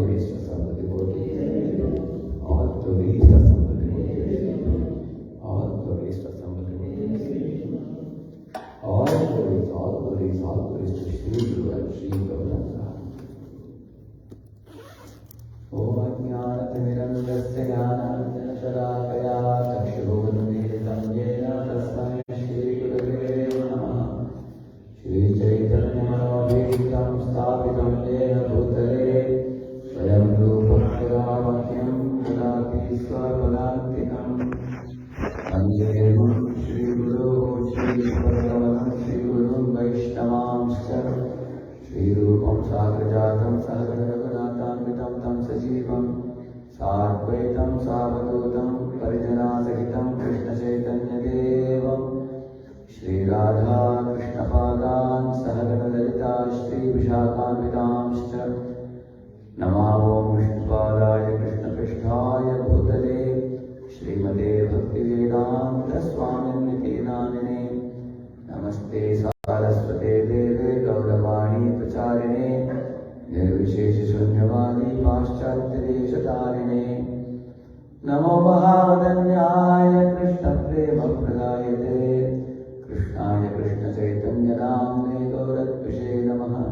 glories to some devotees. All glories to some devotees. All glories to some devotees. All glories to Shri Guru and Shri Gauranga. Om Ajnanatimirandasya Jnananjana-Shalakaya Chakshurunmilitam Yena Tasmai Shri Gurave Namah. Shri Chaitanya-Manobhishtam Sthapitam Yena Bhutale Swayam Rupa Kadavakyam Dodati Swarpadantikam Vandehem Shri Guru Shri Bhagavan Shri Guru Vaishnavamscha Shri Rupam Sagrajatam Sahagana Raghunatamritam Tam Sajivam Sadvaitam Savadutam Parijana Sahitam Krishna Chaitanya Devam Shri Radha Krishna Padan Sahagana Lalita Shri Vishakhanvitamscha Namah Vishnupadaya Krishna Pristhaya Bhutale Srimate Bhaktivedanta Swaminiti Namine Namaste Saraswate Deve Gauravani Pracharine Nirvishesha Shunyavadi Paschatyadeshatarine Namo Mahavadanyaya Krishna Prema Pradayate Krishnaya Krishna Chaitanya Namne Gauratvishe Namaha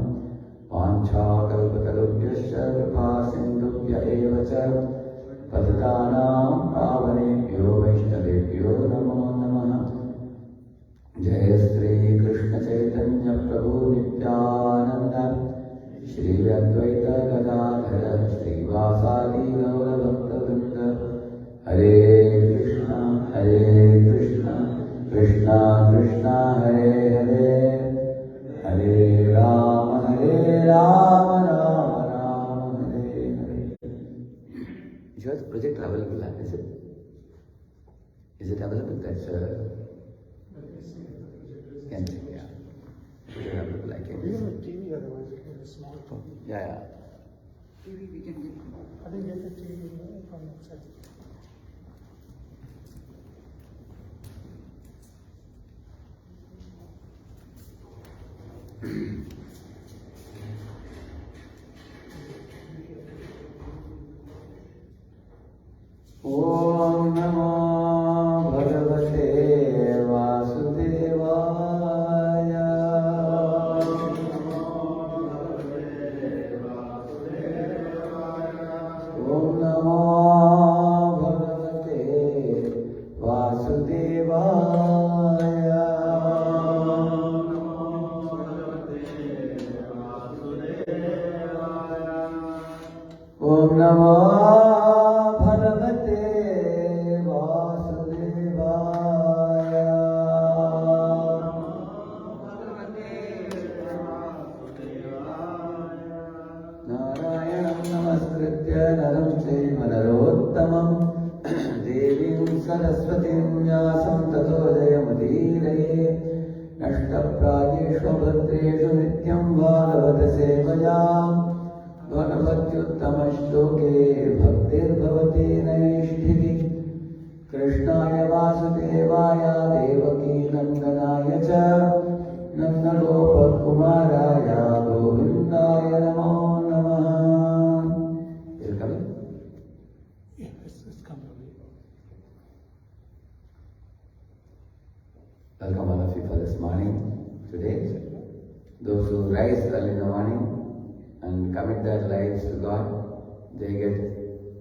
Vancha Kalpatarubhyascha Kripa Sindhubhya Eva Cha Patatanam Pavanebhyo Vaishnavebhyo Namo Namaha Jai Shri Krishna Chaitanya Prabhu Nityananda Shri Advaita Gadadhara Shri Vasadi Gaura Bhakta Hare Krishna Krishna Krishna Hare Hare Hare Rama Rama Rama Hare Hare. You have the project available, is it? Is it available? That's can check, yeah. Is it available? I can. We have a TV, otherwise it can be a small phone. Yeah. TV we can get. I think get the TV from outside. Om Namo Bhagavate Vasudevaya. Om Namo Bhagavate Vasudevaya. Om Namo Bhagavate Vasudevaya. Narayanam Namaskritya Naram Chaiva Narottamam Devim Saraswatim Vyasam Tato Jayamudiraye Nashtaprayeshu Bhadreshu Nityam Bhagavata Sevayam Ganapatyuttamaśloke Bhaktir Bhavati Naishthiti Krishnaya Vasudevaya Devaki Nandanaya Cha Nandalopa Kumaraya Govindaya Namo Namaha. Is it coming? Yeah, it's coming. Welcome all of you for this morning today. Those who rise early in the morning and commit their lives to God, they get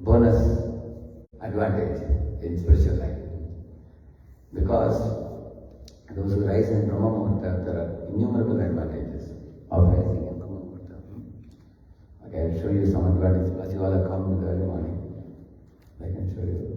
bonus advantage in spiritual life. Because those who rise in Brahma Muhurta, there are innumerable advantages of rising in Brahma Muhurta. Okay, I'll show you some advantages. As you all have come in the early morning, I can show you.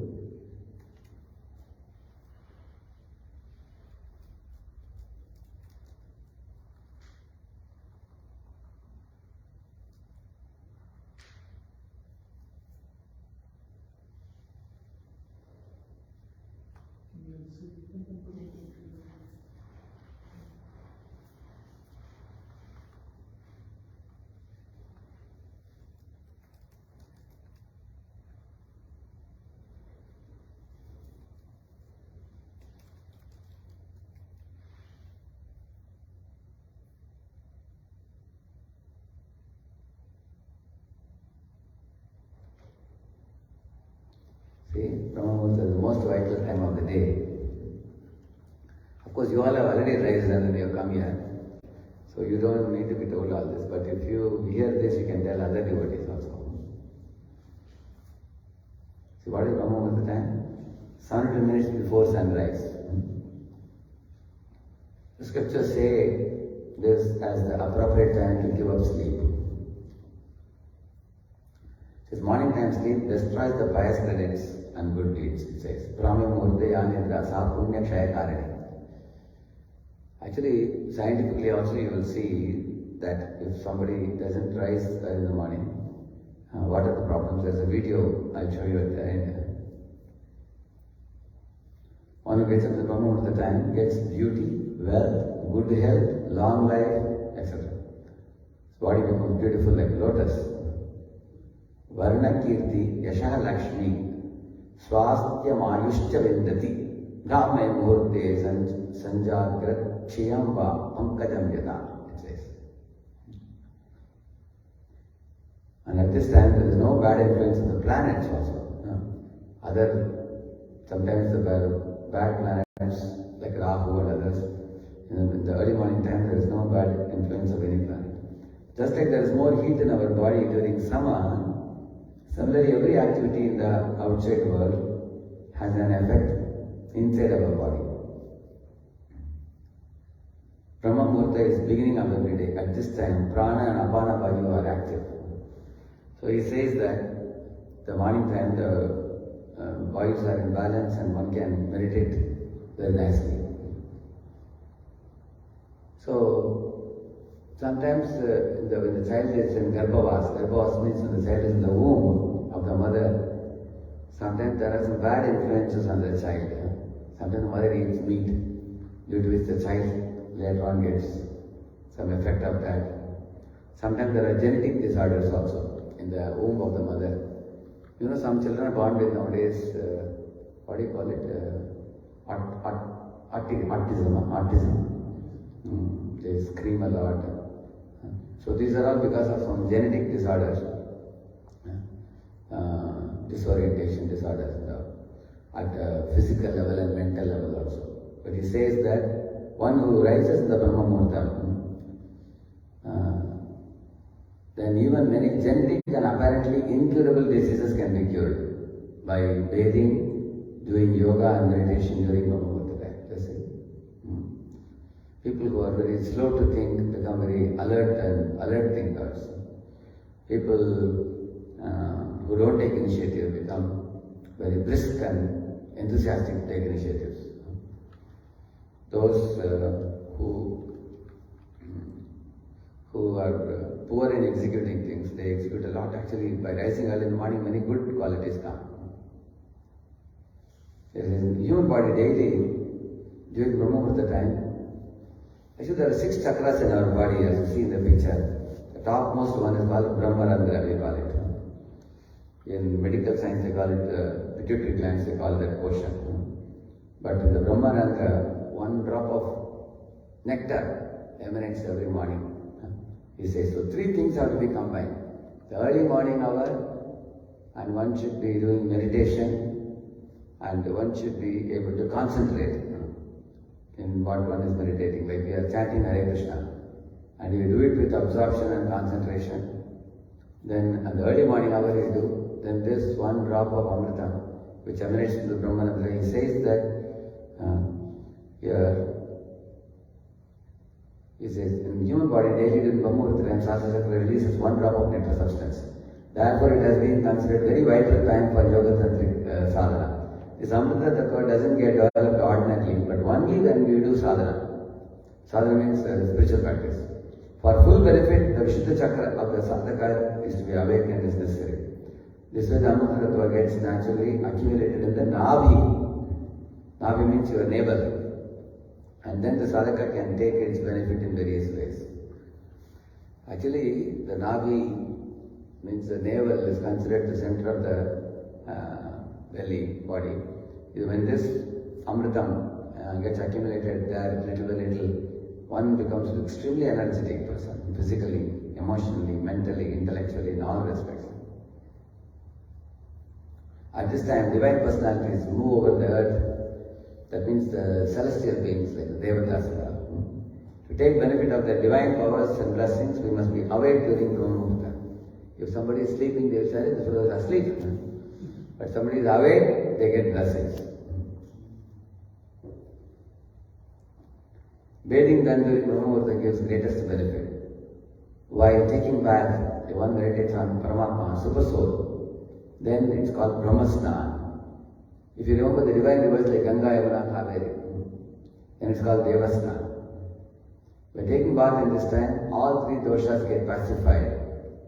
See, Brahma Muhurta is the most vital time of the day. Of course, you all have already raised and then you have come here. So you don't need to be told all this. But if you hear this, you can tell other devotees also. See, what is Brahma Muhurta time? 70 minutes before sunrise. The scriptures say this as the appropriate time to give up sleep. It says morning time sleep destroys the pious credits and good deeds. It says Brahma Muhurte Yanidra Sa Punya Kshaya Karani. Actually, scientifically also you will see that if somebody doesn't rise early in the morning, what are the problems? There's a video I'll show you at the end. One who gets up at the Brahma Muhurta time gets beauty, wealth, good health, long life, etc. His body becomes beautiful like lotus. Varna Kirti, Yasha Lakshmi, Swasthya Mayushcha Vindati, Brahma Muhurte Sanjagrat Chiyamba Pankajam Yada, it says. And at this time there is no bad influence of the planets also. Sometimes the bad planets like Rahu and others, in the early morning time there is no bad influence of any planet. Just like there is more heat in our body during summer, similarly every activity in the outside world has an effect inside our body. Brahma Muhurta is beginning of every day. At this time, Prana and Apana Vayu are active. So he says that the morning time the Vayus are in balance and one can meditate very nicely. So sometimes when the child is in Garbhavas means when the child is in the womb of the mother, sometimes there are some bad influences on the child. Sometimes the mother eats meat, due to which the child later on gets some effect of that. Sometimes there are genetic disorders also in the womb of the mother. You know, some children are born with nowadays, what do you call it? Autism. They scream a lot. So these are all because of some genetic disorders, disorientation disorders at a physical level and mental level also. But he says that one who rises in the Brahma Muhurta, then even many genetic and apparently incurable diseases can be cured by bathing, doing yoga and meditation during Brahma Muhurta time. That's it. People who are very slow to think become very alert thinkers. People who don't take initiative become very brisk and enthusiastic to take initiatives. Those who are poor in executing things, they execute a lot. Actually, by rising early in the morning, many good qualities come. In the human body daily, during Brahma Muhurta time, actually there are 6 chakras in our body, as you see in the picture. The topmost one is called Brahmarandra, we call it. In medical science, they call it pituitary glands, they call that portion. But in the Brahmarandra, one drop of nectar emanates every morning. He says, so 3 things have to be combined. The early morning hour, and one should be doing meditation, and one should be able to concentrate in what one is meditating. Like we are chanting Hare Krishna, and you do it with absorption and concentration. Then at the early morning hour you do, then this one drop of Amrita, which emanates from the Brahmanandra, he says that here, he says, in the human body daily during Brahma Muhurta time, Shastra Chakra releases one drop of nectar substance. Therefore, it has been considered very vital time for yoga tantric sadhana. This Amrita Tattva doesn't get developed ordinarily, but only when we do sadhana. Sadhana means spiritual practice. For full benefit, the Vishuddha Chakra of the sadhaka is to be awakened is necessary. This way, the Amrita Tattva gets naturally accumulated in the Navi. Navi means your navel. And then the sadhaka can take its benefit in various ways. Actually, the Navi means the navel is considered the center of the belly, body. When this Amritam gets accumulated there little by little, one becomes an extremely energetic person, physically, emotionally, mentally, intellectually, in all respects. At this time, divine personalities move over the earth. That means the celestial beings like the Devatas and all. To take benefit of the divine powers and blessings, we must be awake during Brahma Muhurta. If somebody is sleeping, they will say, the fellow is asleep. But somebody is awake, they get blessings. Bathing done during Brahma Muhurta gives greatest benefit. While taking bath, one meditates on Paramatma, Super Soul. Then it's called Brahma Snan. If you remember the divine rivers like Ganga, Yamuna, Kaveri, then it's called Deva Snan. By taking bath in this time, all three doshas get pacified.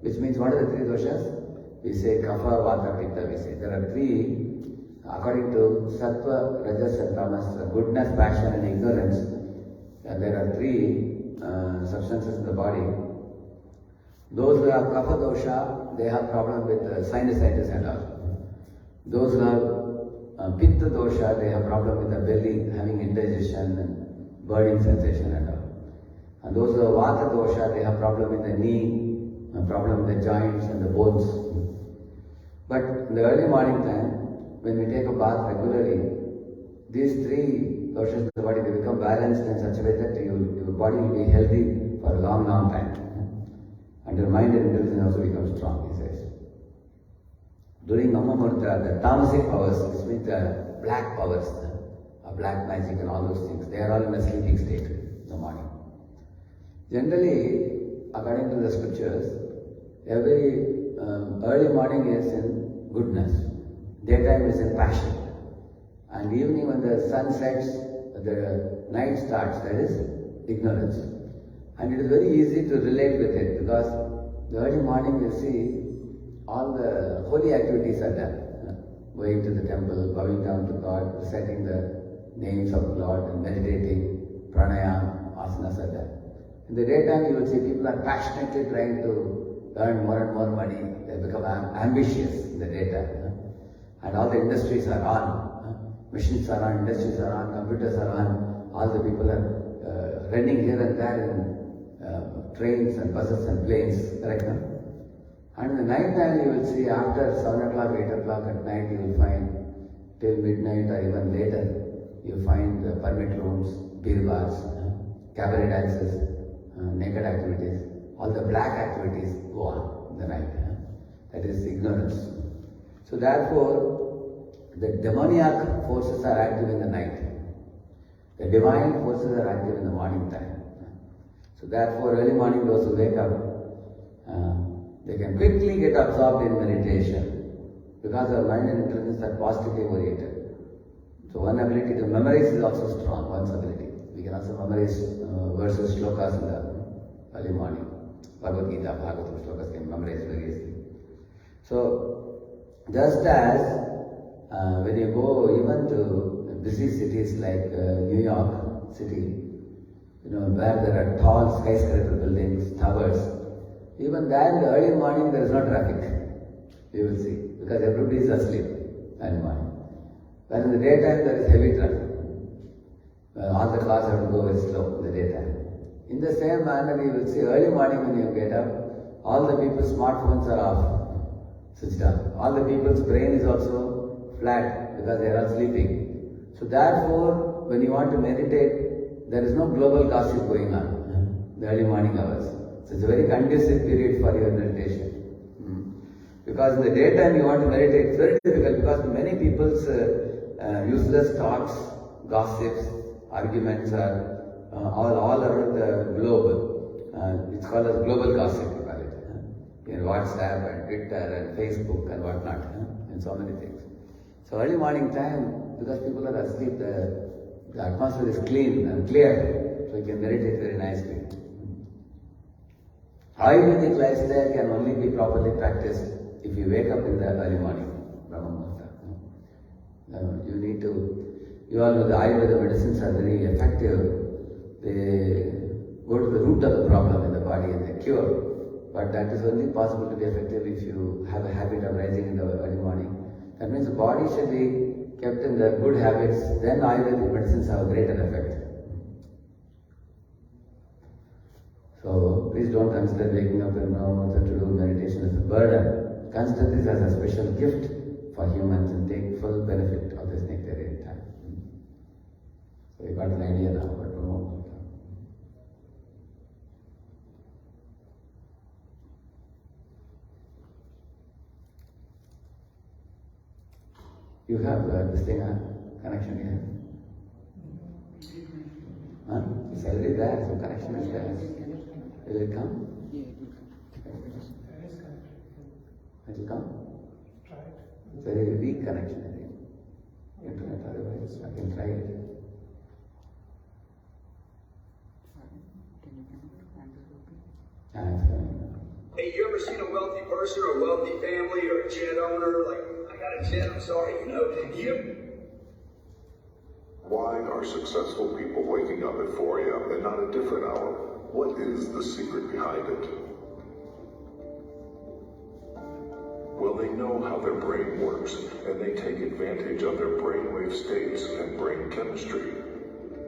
Which means, what are the three doshas? We say Kapha, Vata, Pitta, we say. There are three, according to Sattva, Rajas and Tamas, goodness, passion and ignorance. There are three substances in the body. Those who have Kapha dosha, they have problem with sinusitis and all. Those who have Pitta dosha, they have problem with the belly, having indigestion and burning sensation and all. And those who have Vata dosha, they have problem with the knee, problem with the joints and the bones. But in the early morning time, when we take a bath regularly, these three doshas in the body, they become balanced in such a way that your body will be healthy for a long, long time. And your mind and intelligence also becomes strong, he says. During Brahma Muhurta, the tamasic powers, which means the black powers, black magic and all those things, they are all in a sleeping state in the morning. Generally, according to the scriptures, every early morning is in goodness, daytime is in passion, and evening when the sun sets, the night starts, that is ignorance. And it is very easy to relate with it because the early morning you see all the holy activities are done. Going to the temple, bowing down to God, reciting the names of Lord and meditating, pranayam, asanas are done. In the daytime you will see people are passionately trying to earn more and more money. They become ambitious in the daytime. And all the industries are on. Machines are on, industries are on, computers are on. All the people are running here and there in trains and buses and planes, correct? And in the night time you will see after 7 o'clock, 8 o'clock at night you will find till midnight or even later you will find permit rooms, beer bars, cabaret dances, naked activities, all the black activities go on in the night. That is ignorance. So therefore, the demoniac forces are active in the night. The divine forces are active in the morning time. So therefore, early morning those who wake up, they can quickly get absorbed in meditation because our mind and intelligence are positively oriented. So one ability to memorize is also strong, one's ability. We can also memorize verses, shlokas in the early morning. Bhagavad Gita, Bhagavatam shlokas can memorize very easily. So, just as when you go even to busy cities like New York City, where there are tall skyscraper buildings, towers, even there in the early morning there is no traffic, you will see, because everybody is asleep early morning. But in the daytime there is heavy traffic. All the cars have to go very slow in the daytime. In the same manner, you will see early morning when you get up, all the people's smartphones are off, switched off. All the people's brain is also flat because they are all sleeping. So therefore, when you want to meditate, there is no global gossip going on in the early morning hours. So it's a very conducive period for your meditation. Because in the daytime you want to meditate, it's very difficult because many people's useless thoughts, gossips, arguments are all around the globe. It's called as global gossip, we call it. In WhatsApp and Twitter and Facebook and whatnot, and so many things. So early morning time, because people are asleep, the atmosphere is clean and clear, so you can meditate very nicely. Ayurvedic lifestyle can only be properly practiced if you wake up in the early morning, Brahma Muhurta. You all know the Ayurveda medicines are very effective. They go to the root of the problem in the body and they cure. But that is only possible to be effective if you have a habit of rising in the early morning. That means the body should be kept in the good habits, then Ayurvedic medicines have a greater effect. So please don't consider waking up in Brahma Muhurta to do meditation as a burden. Consider this as a special gift for humans and take full benefit of this nectarian time. So you got an idea now what to know about that. You have this thing, connection here. Huh? It's already there, so connection is there. Will it come? It will come? It's a very weak connection, I think. Internet, otherwise I can try it. Hey, you ever seen a wealthy person or a wealthy family or a jet owner? Like, I got a jet, I'm sorry, Why are successful people waking up at 4 a.m. and not a different hour? What is the secret behind it? Well, they know how their brain works, and they take advantage of their brainwave states and brain chemistry.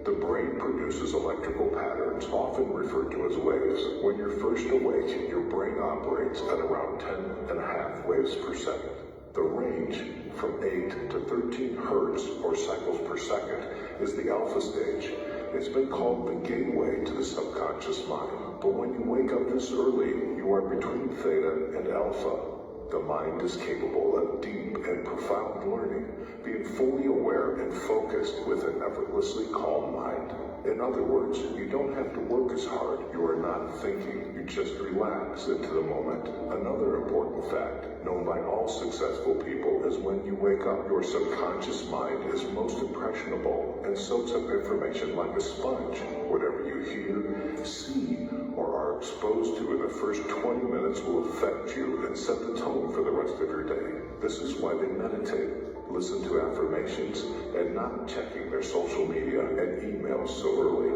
The brain produces electrical patterns, often referred to as waves. When you're first awake, your brain operates at around 10.5 waves per second. The range from 8 to 13 hertz, or cycles per second, is the alpha stage. It's been called the gateway to the subconscious mind. But when you wake up this early, you are between theta and alpha. The mind is capable of deep and profound learning, being fully aware and focused with an effortlessly calm mind. In other words, you don't have to work as hard. You are not thinking. You just relax into the moment. Another important fact, known by all successful people, is when you wake up, your subconscious mind is most impressionable and soaks up information like a sponge. Whatever you hear, see, or are exposed to in the first 20 minutes will affect you and set the tone for the rest of your day. This is why they meditate, listen to affirmations, and not checking their social media and emails so early.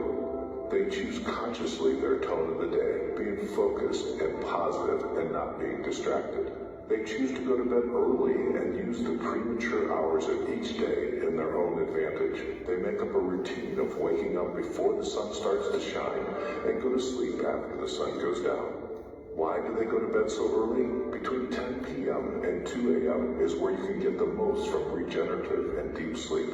They choose consciously their tone of the day, being focused and positive and not being distracted. They choose to go to bed early and use the premature hours of each day in their own advantage. They make up a routine of waking up before the sun starts to shine and go to sleep after the sun goes down. Why do they go to bed so early? Between 10 p.m. and 2 a.m. is where you can get the most from regenerative and deep sleep.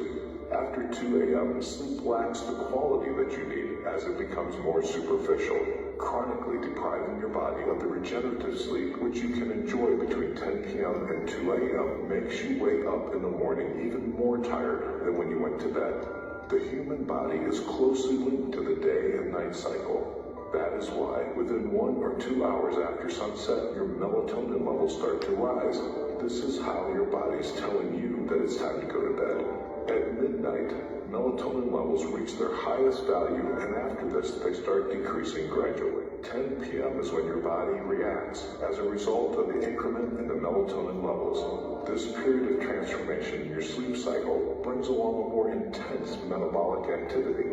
After 2 a.m., sleep lacks the quality that you need as it becomes more superficial, chronically depriving your body of the regenerative sleep which you can enjoy between 10 p.m. and 2 a.m. makes you wake up in the morning even more tired than when you went to bed. The human body is closely linked to the day and night cycle. That is why, within 1 or 2 hours after sunset, your melatonin levels start to rise. This is how your body's telling you that it's time to go to bed. At midnight, melatonin levels reach their highest value, and after this, they start decreasing gradually. 10 p.m. is when your body reacts as a result of the increment in the melatonin levels. This period of transformation in your sleep cycle brings along a more intense metabolic activity.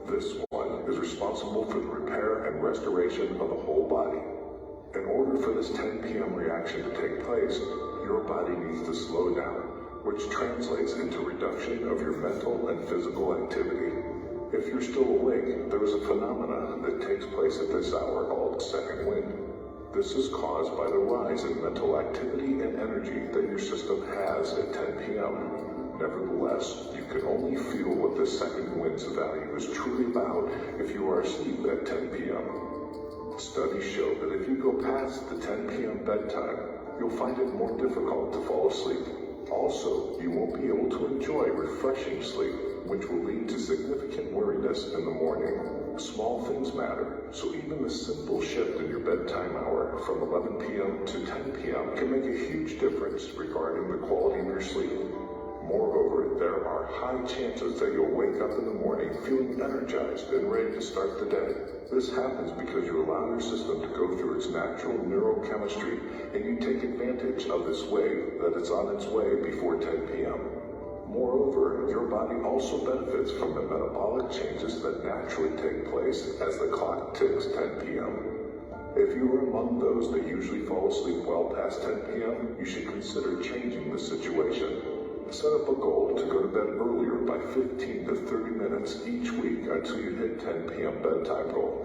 This one is responsible for the repair and restoration of the whole body. In order for this 10 p.m. reaction to take place, your body needs to slow down, which translates into reduction of your mental and physical activity. If you're still awake, there is a phenomenon that takes place at this hour called second wind. This is caused by the rise in mental activity and energy that your system has at 10 p.m. Nevertheless, you can only feel what the second wind's value is truly about if you are asleep at 10 p.m. Studies show that if you go past the 10 p.m. bedtime, you'll find it more difficult to fall asleep. Also, you won't be able to enjoy refreshing sleep, which will lead to significant weariness in the morning. Small things matter, so even the simple shift in your bedtime hour from 11 p.m. to 10 p.m. can make a huge difference regarding the quality of your sleep. Moreover, there are high chances that you'll wake up in the morning feeling energized and ready to start the day. This happens because you allow your system to go through its natural neurochemistry, and you take advantage of this wave that is on its way before 10 p.m. Moreover, your body also benefits from the metabolic changes that naturally take place as the clock ticks 10 p.m. If you are among those that usually fall asleep well past 10 p.m., you should consider changing the situation. Set up a goal to go to bed earlier by 15 to 30 minutes each week until you hit 10 p.m. bedtime goal.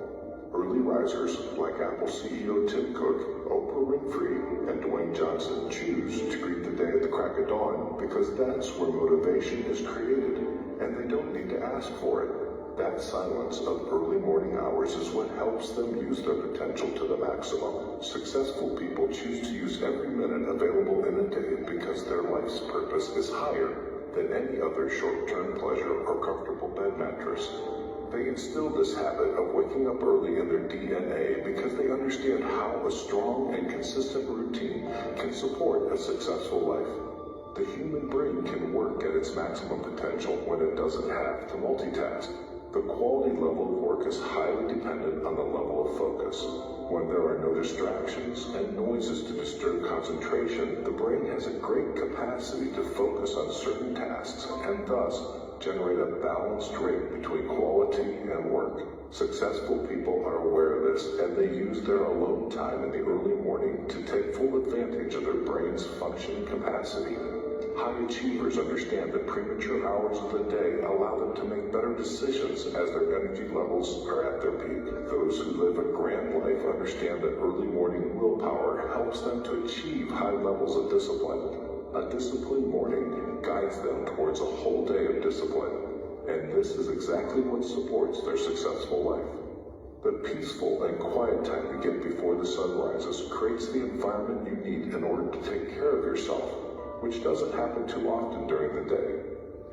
Early risers like Apple CEO Tim Cook, Oprah Winfrey, and Dwayne Johnson choose to greet the day at the crack of dawn because that's where motivation is created, and they don't need to ask for it. That silence of early morning hours is what helps them use their potential to the maximum. Successful people choose to use every minute available in a day because their life's purpose is higher than any other short-term pleasure or comfortable bed mattress. They instill this habit of waking up early in their DNA because they understand how a strong and consistent routine can support a successful life. The human brain can work at its maximum potential when it doesn't have to multitask. The quality level of work is highly dependent on the level of focus. When there are no distractions and noises to disturb concentration, the brain has a great capacity to focus on certain tasks and thus generate a balanced rate between quality and work. Successful people are aware of this, and they use their alone time in the early morning to take full advantage of their brain's functioning capacity. High achievers understand that premature hours of the day allow them to make better decisions as their energy levels are at their peak. Those who live a grand life understand that early morning willpower helps them to achieve high levels of discipline. A disciplined morning guides them towards a whole day of discipline, and this is exactly what supports their successful life. The peaceful and quiet time you get before the sun rises creates the environment you need in order to take care of yourself, which doesn't happen too often during the day.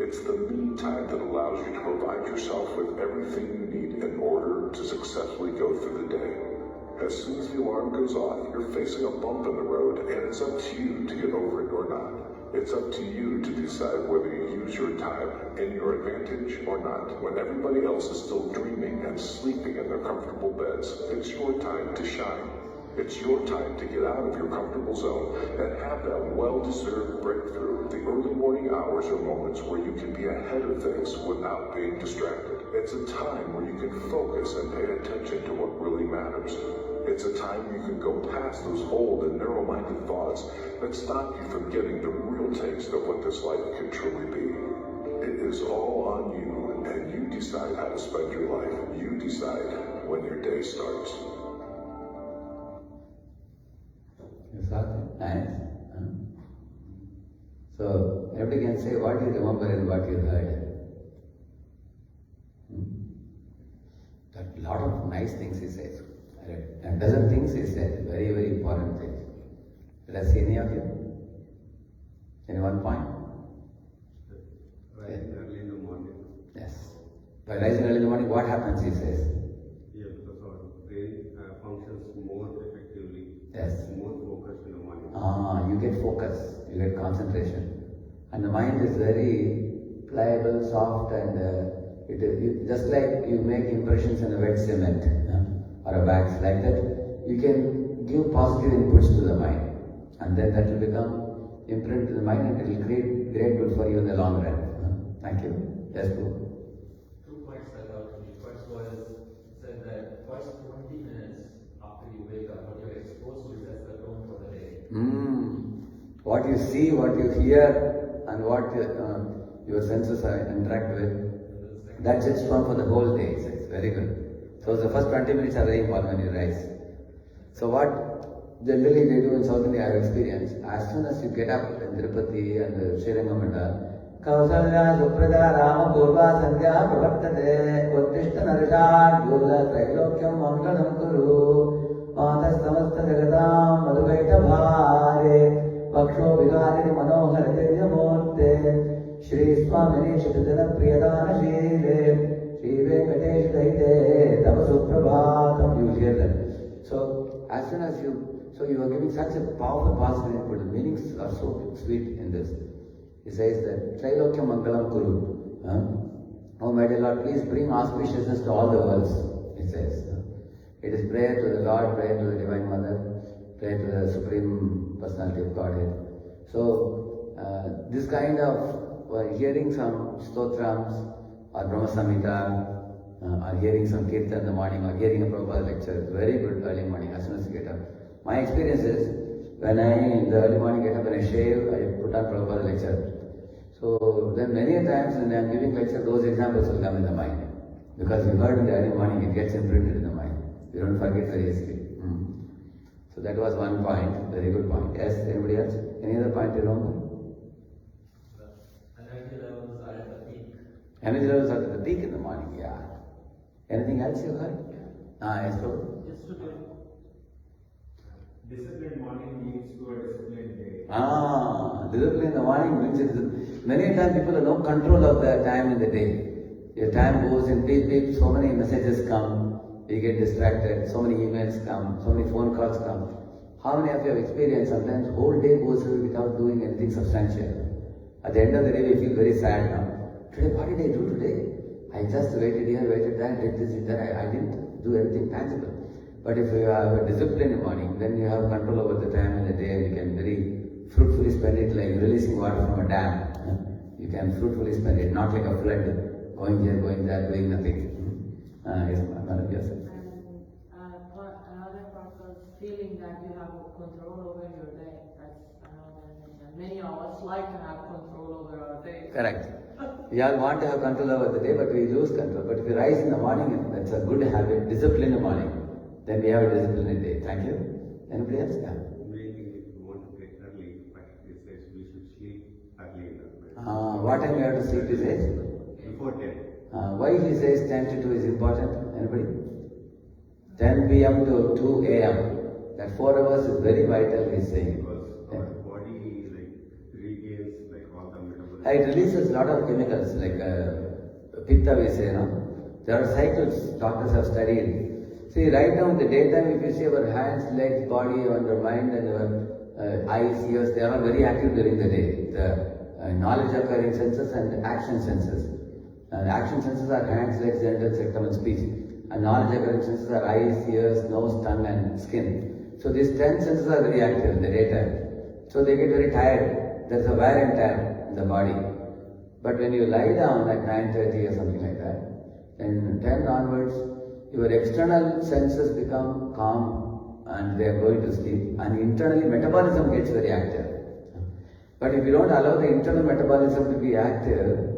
It's the me time that allows you to provide yourself with everything you need in order to successfully go through the day. As soon as the alarm goes off, you're facing a bump in the road, and it's up to you to get over it or not. It's up to you to decide whether you use your time in your advantage or not. When everybody else is still dreaming and sleeping in their comfortable beds, it's your time to shine. It's your time to get out of your comfortable zone and have that well-deserved breakthrough. The early morning hours are moments where you can be ahead of things without being distracted. It's a time where you can focus and pay attention to what really matters. It's a time you can go past those old and narrow-minded thoughts that stop you from getting the real taste of what this life can truly be. It is all on you, and you decide how to spend your life. You decide when your day starts. Nice. So, everybody can say what you remember and what you heard. A lot of nice things he says. A dozen things he said, very, very important things. Did I see any of you? Any one point? Rising early in the morning. Yes. By rising early in the morning, what happens, he says? Yeah, because our brain functions more effectively. Yes. More focused in the morning. You get focus, you get concentration. And the mind is very pliable, soft, and just like you make impressions in a wet cement or a wax, like that, you can give positive inputs to the mind. And then that will become imprint to the mind and it will create great good for you in the long run. Thank you. Yes, Prabhu. 2 points stuck out to me. First was, it said that first 20 minutes after you wake up, what you're exposed to sets the tone for the day. What you see, what you hear, and what your senses interact with, that sets tone for the whole day. It's very good. So the first 20 minutes are very important when you rise. So what generally they do in South India, I have experienced, as soon as you get up in Tirupati and Srirangam and all, Kausalya Suprada Rama Purva Sandhya Pravartate Uttishta Narishat Yula Trailokyam Mangalam Kuru Matas Samasta Jagatam Madhuvaita Bhare Paksho Vigarini Manohar Divyamurte Shri Swamini Shitadana Priyadana Shile Shri Venkatesh Daite Tapasu Prabhatam. You will hear that. So as soon as you are giving such a powerful positive input, the meanings are so sweet in this. He says that Trailokya Mangalam Kuru. Oh my dear Lord, please bring auspiciousness to all the worlds, it says. It is prayer to the Lord, prayer to the Divine Mother, prayer to the Supreme Personality of Godhead. So this kind of hearing some stotrams or Brahma Samhita, or hearing some kirtan in the morning, or hearing a Prabhupada lecture, is very good early morning as soon as you get up. My experience is, when I in the early morning get up and I shave, I put on Prabhupada lecture. So then many times when I am giving lecture, those examples will come in the mind. Because you heard in the early morning, it gets imprinted in the mind. You don't forget very easily. So So that was one point, very good point. Yes, anybody else? Any other point you remember? Energy levels are at the peak. Energy levels are at the peak in the morning, yeah. Anything else you heard? Yes, Prabhu? Yesterday, Disciplined morning leads to a disciplined day. Discipline in the morning means many times people have no control of their time in the day. Your time goes in beep beep, so many messages come, you get distracted, so many emails come, so many phone calls come. How many of you have experienced sometimes the whole day goes away without doing anything substantial? At the end of the day we feel very sad now. Today, what did I do today? I just waited here, waited there, did this, did that. I didn't do anything tangible. But if you have a discipline in the morning, then you have control over the time in the day and you can very fruitfully spend it like releasing water from a dam. You can fruitfully spend it, not like a flood, going here, going there, doing nothing. Yes, Madam, yes. Another part was feeling that you have control over your day. That's another thing. And many of us like to have control over our day. Correct. We all want to have control over the day, but we lose control. But if you rise in the morning, that's a good habit, discipline in the morning. Then we have a disciplined day. Thank you. Anybody else? Yeah. Main thing is you want to get early, but it says we should sleep early in the night. What time you have to sleep, he says? Before 10. Why he says 10 to 2 is important? Anybody? 10 p.m. to 2 a.m. That 4 hours is very vital, he's saying. Because our body regains all the metabolism. It releases a lot of chemicals like pitta, we say, no? There are cycles doctors have studied. See, right now in the daytime, if you see our hands, legs, body, our mind and our eyes, ears, they are all very active during the day. The knowledge acquiring senses and action senses. The action senses are hands, legs, genitals, rectum and speech. And knowledge acquiring senses are eyes, ears, nose, tongue and skin. So these 10 senses are very active in the daytime. So they get very tired. There's a wear and tear in the body. But when you lie down at 9:30 or something like that, then 10 onwards, your external senses become calm and they are going to sleep, and internally metabolism gets very active. But if you don't allow the internal metabolism to be active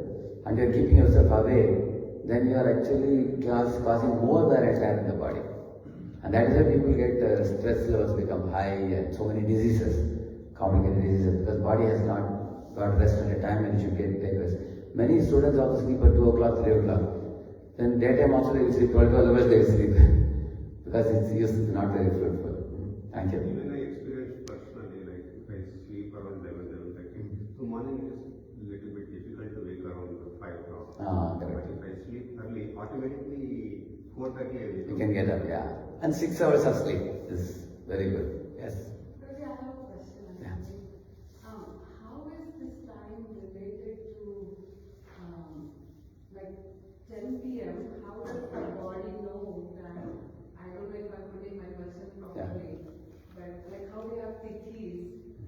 and you are keeping yourself away, then you are actually causing more wear and tear in the body. And that is why people get stress levels become high and so many diseases, complicated diseases, because body has not got rest at a time and it should take rest. Many students also sleep at 2 o'clock, 3 o'clock. Then daytime also they will sleep 12 hours they will sleep because its use is not very fruitful. Thank you. Even I experienced personally, if I sleep around 11:30, so morning it is a little bit difficult to wake around 5 o'clock. Correct. But if I sleep early, automatically 4:30 I wake You up. can get up, yeah. And 6 hours of sleep is very good. Yes. Prabhu, I have a question. Yeah. How is this time related to like 10 p.m.? How does the body know that? I don't know if I'm putting my question properly, but like how we have titis,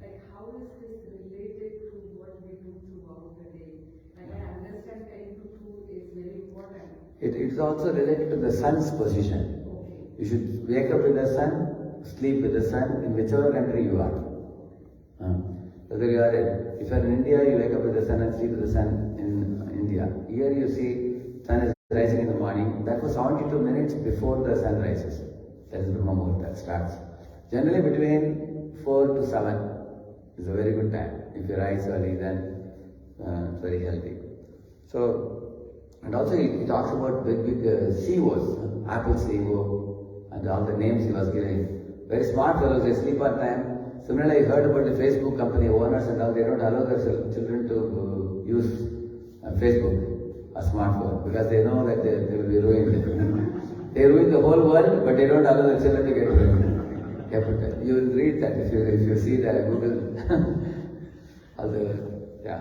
like how is this related to what we do throughout the day? Like I understand 10 to 2 is very important. It is also related to the sun's position. Okay. You should wake up with the sun, sleep with the sun in whichever country you are. Whether you are, if you are in India, you wake up with the sun and sleep with the sun in India. Here you see sun is rising in the morning. That was 72 minutes before the sun rises. That is Brahma Muhurta starts. Generally between 4 to 7 is a very good time. If you rise early, then it's very healthy. So, and also he talks about big CEOs, Apple CEO, and all the names he was giving. Very smart fellows, they sleep on time. Similarly, I heard about the Facebook company owners and all, they don't allow their children to use Facebook, a smartphone, because they know that they will be ruined. They ruin the whole world, but they don't allow their children to get ruined. You will read that if you see the Google, all the, yeah.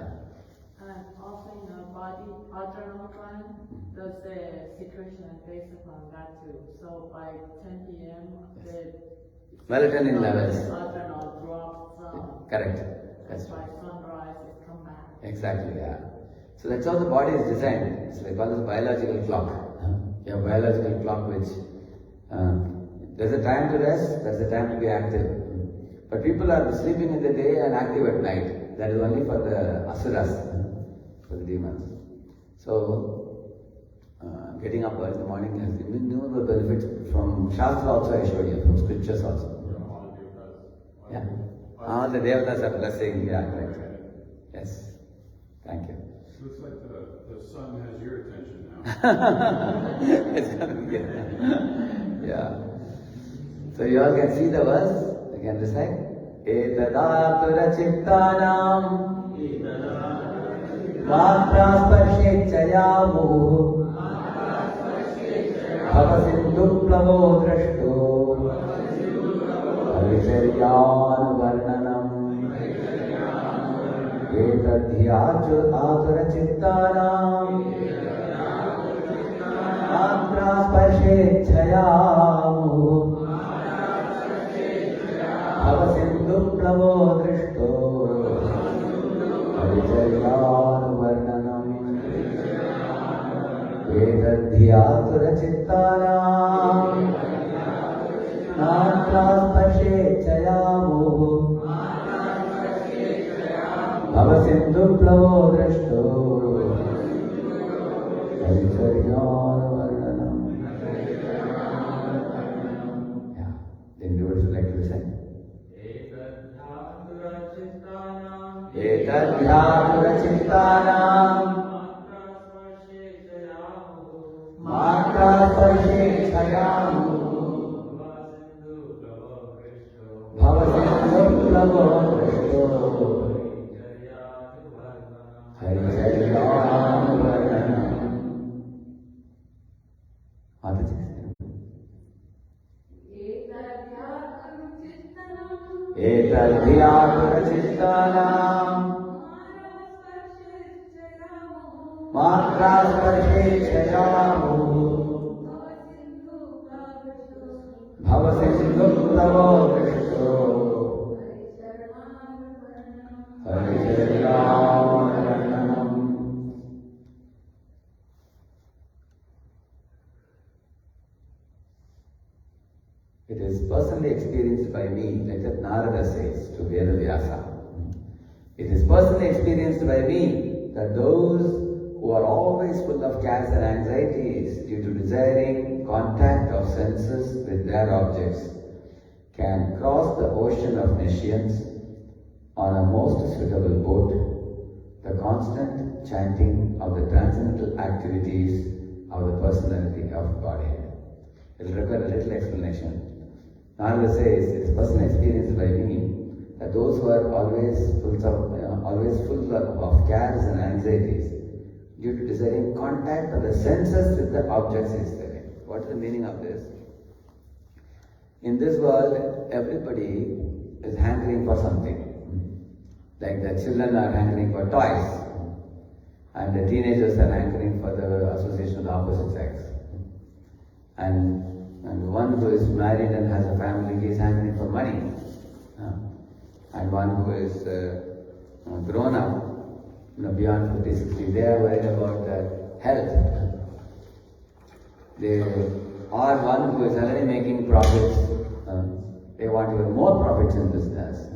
Also in our body, autonomic time, does the situation is based upon that too. So by 10 p.m., the melatonin levels. Autonomic drops. Correct. That's why sunrise it come back. Exactly, yeah. So that's how the body is designed. It's like called as a biological clock. You have a biological clock which there's a time to rest, there's a time to be active. But people are sleeping in the day and active at night. That is only for the asuras, for the demons. So getting up early in the morning has innumerable benefits from Shastra also I showed you, from scriptures also. Yeah. All the devatas are blessing. Yeah, right. Yes. Thank you. Looks like the sun has your attention now. It's coming here. Yeah. So you all can see the verse? You can recite? Etadatura chittanam matra sparshechayamu bhavasindu plavo drashto haricharyanu varnanam etadhyatura chittanam matra sparshechayamu Bhavasindu plavo drishto haricharyanu varnanam etadhyatura chittanam matra sparshechayamu Bhavasindu plavo drishto haricharyanu varnanam. Yeah. Then you would like to recite? Etadhyatura chittanam matra sparshechayamu bhavasindu plavo drishto haricharyanu varnanam. Mataji. Etadhyatura chittanam matra sparshechayamu bhavasindu plavo drishto haricharyanu varnanam. It is personally experienced by me, like that Narada says to Vedavyasa. It is personally experienced by me that those who are always full of cares and anxieties due to desiring contact of senses with their objects can cross the ocean of nescience on a most suitable boat. The constant chanting of the transcendental activities of the personality of Godhead. It will require a little explanation. Narada says, it is personal experience by me that those who are always full of cares and anxieties due to desiring contact of the senses with the objects is there. What is the meaning of this? In this world, everybody is hankering for something. Like the children are hankering for toys, and the teenagers are hankering for the association of the opposite sex. And one who is married and has a family, he is hankering for money. And one who is grown up, beyond 50, 60, they are worried about health. Or one who is already making profits, they want even more profits in business.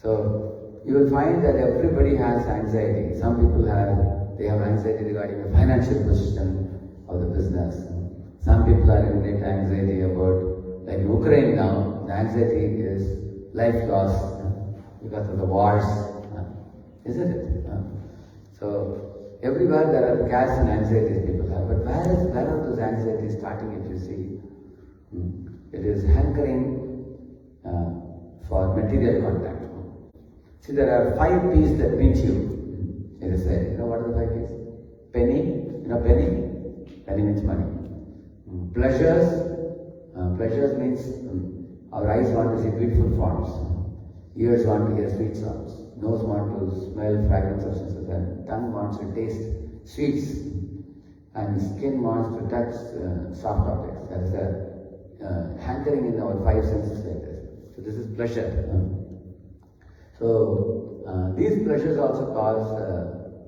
So you will find that everybody has anxiety. Some people have anxiety regarding the financial position of the business. Some people are in great anxiety about, like Ukraine now, the anxiety is life loss because of the wars, isn't it? So everywhere there are cares and anxieties people have, but where are those anxieties starting, if you see? It is hankering for material contact. See, there are 5 P's that pinch you. It is said. You know what are the 5 P's? Penny. You know penny? Penny means money. Pleasures. Pleasures means our eyes want to see beautiful forms. Ears want to hear sweet sounds. Nose wants to smell fragrant substances. And tongue wants to taste sweets. And skin wants to touch soft objects. That is the hankering in our 5 senses like this. So this is pleasure. So these pleasures also cause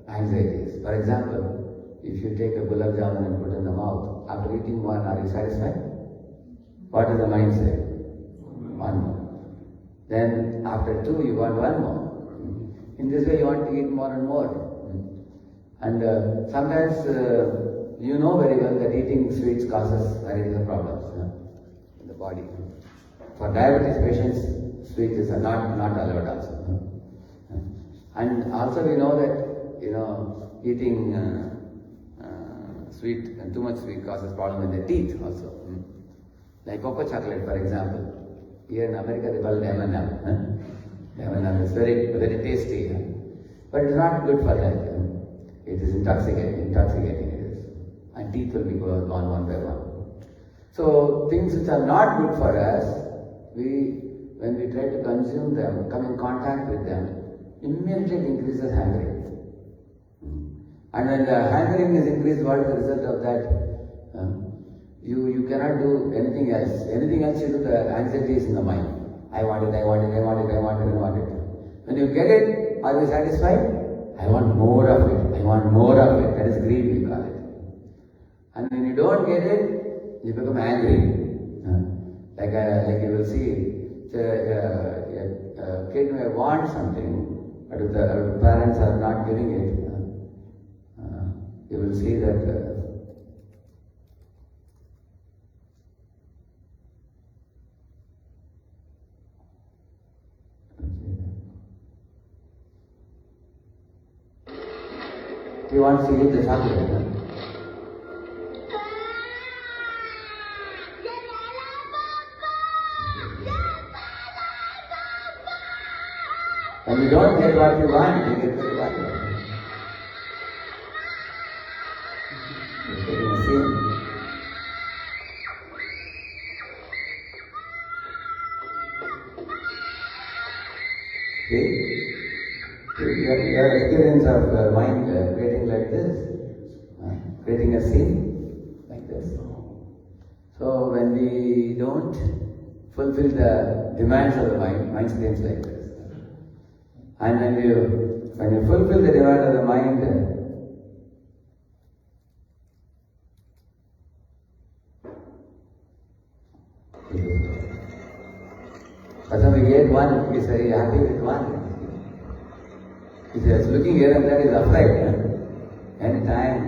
anxieties. For example, if you take a gulab jamun and put in the mouth, after eating one, are you satisfied? What does the mind say? One more. Then after 2, you want 1 more. In this way, you want to eat more and more. And sometimes you know very well that eating sweets causes various problems in the body. For diabetes patients, sweet is not allowed also. And also we know that, eating sweet and too much sweet causes problem with the teeth also. Like cocoa chocolate, for example. Here in America they call it M&M. M&M is very, very tasty. But it's not good for health. It is intoxicating it is. And teeth will be gone one by one. So things which are not good for us, when we try to consume them, come in contact with them, immediately it increases hankering. And when the hankering is increased, what is the result of that? You cannot do anything else. Anything else you do, the anxiety is in the mind. I want it. When you get it, are you satisfied? I want more of it. That is greed, we call it. And when you don't get it, you become angry. Like you will see, a kid may want something, but if the parents are not giving it, you will see that he wants to eat the chocolate. When you don't get what you want, you get very worried. You're getting a sin. Your experience of mind creating like this, creating a scene like this. So when we don't fulfill the demands of the mind screams like this. And when you fulfill the demand of the mind, but we get one, he is very happy with one. He is looking here and there, he is afraid. Anytime.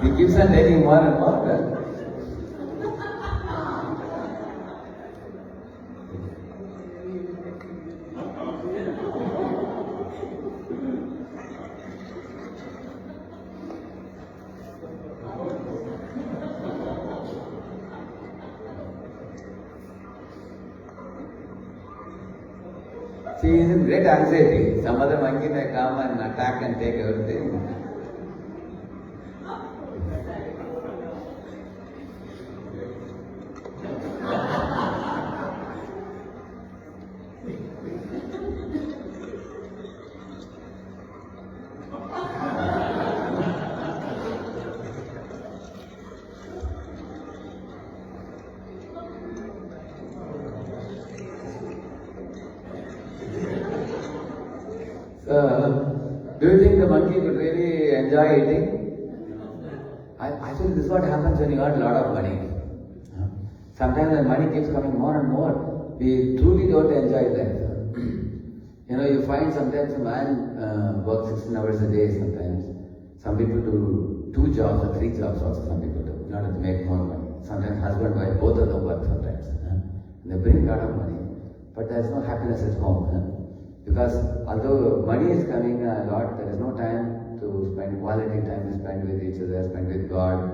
He keeps on taking more and more. She is in great anxiety. Some other monkey may come and attack and take everything. Do you think the monkey could really enjoy eating? I think this is what happens when you earn a lot of money. Sometimes when money keeps coming more and more, we truly don't enjoy life. You find sometimes a man works 16 hours a day sometimes. Some people do 2 jobs or 3 jobs also, some people do, in order to make more money. Sometimes husband, wife, both of them work sometimes. They bring a lot of money, but there is no happiness at home. Because although money is coming a lot, there is no time to spend quality time to spend with each other, spend with God.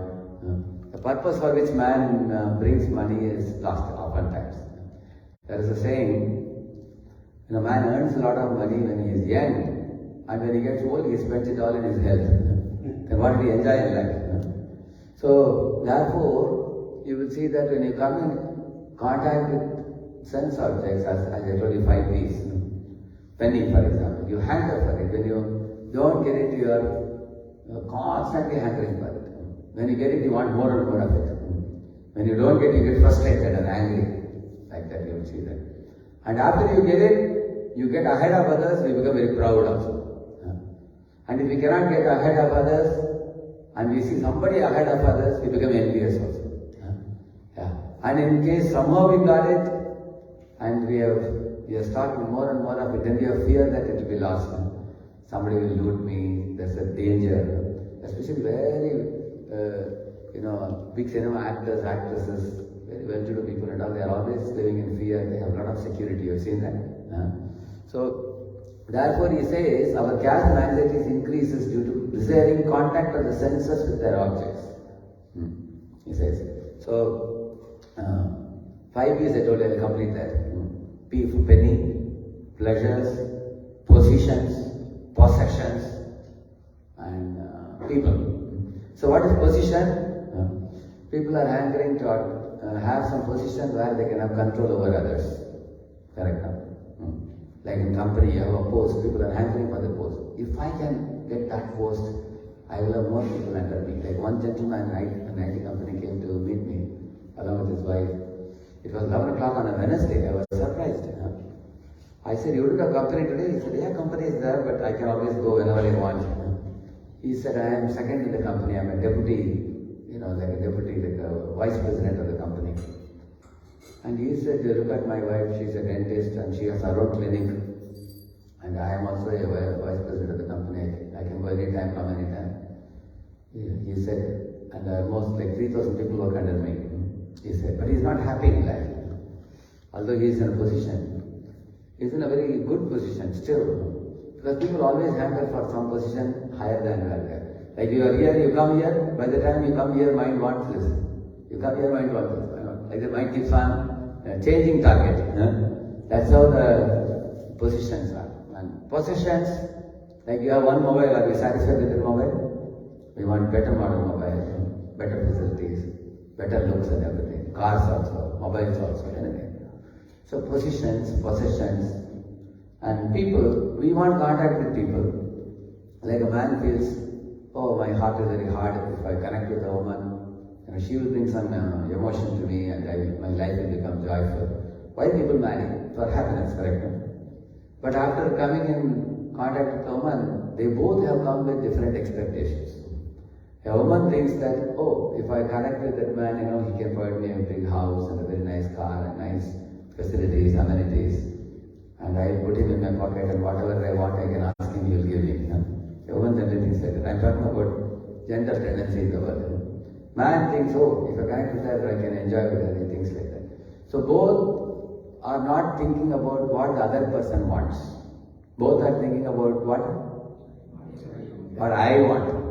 The purpose for which man brings money is lost oftentimes. There is a saying, man earns a lot of money when he is young, and when he gets old, he spends it all in his health. Then what will he enjoy in life? So, therefore, you will see that when you come in contact with sense objects, as I told you, 5 P's. Penny, for example, you hanker for it. When you don't get it, you are constantly hankering for it. When you get it, you want more and more of it. When you don't get it, you get frustrated and angry. Like that, you will see that. And after you get it, you get ahead of others, we become very proud also. And if we cannot get ahead of others, and we see somebody ahead of others, we become envious also. And in case somehow we got it, and we are starting more and more of it, then we have fear that it will be lost. Somebody will loot me, there's a danger. Especially very big cinema actors, actresses, very well-to-do people and all, they are always living in fear. They have a lot of security. You've seen that? So, therefore he says, our caste and anxieties increases due to desiring contact of the senses with their objects. He says. So, 5 P's I told you, I'll complete that. P for penny, pleasures, positions, possessions, and people. So what is position? People are hankering to have some position where they can have control over others. Correct? Like in company, you have a post, people are hankering for the post. If I can get that post, I will have more people under me. Like one gentleman in an IT company came to meet me along with his wife. It was 11 o'clock on a Wednesday. I was surprised. I said, you don't have company today? He said, yeah, company is there, but I can always go whenever I want. He said, I am second in the company. I am a deputy, like a vice president of the company. And he said, look at my wife, she's a dentist and she has her own clinic. And I am also a vice president of the company. I can go anytime, come anytime. He said, and almost like 3,000 people work under me. He said, but he's not happy in life. Although he is in a position. He's in a very good position still. Because people always hanker for some position higher than that. Like you are here, you come here, by the time you come here, mind wants this. You come here, mind wants this. Like the mind keeps on changing target. That's how the positions are. And possessions, like you have one mobile, are you satisfied with the mobile? We want better model mobile, better facilities, better looks and everything. Cars also, mobiles also, anything. So positions, possessions, and people, we want contact with people. Like a man feels, oh, my heart is very hard. If I connect with a woman, she will bring some emotion to me and my life will become joyful. Why people marry? For happiness, correct? But after coming in contact with a woman, they both have come with different expectations. A woman thinks that, oh, if I connect with that man, he can provide me a big house and a very nice car and nice facilities, amenities. And I put him in my pocket and whatever I want, I can ask him, he will give me. A woman generally thinks like that. I'm talking about gender tendency in the world. Man thinks, oh, if I connect with her, I can enjoy with her, he thinks like that. So both are not thinking about what the other person wants. Both are thinking about what I want.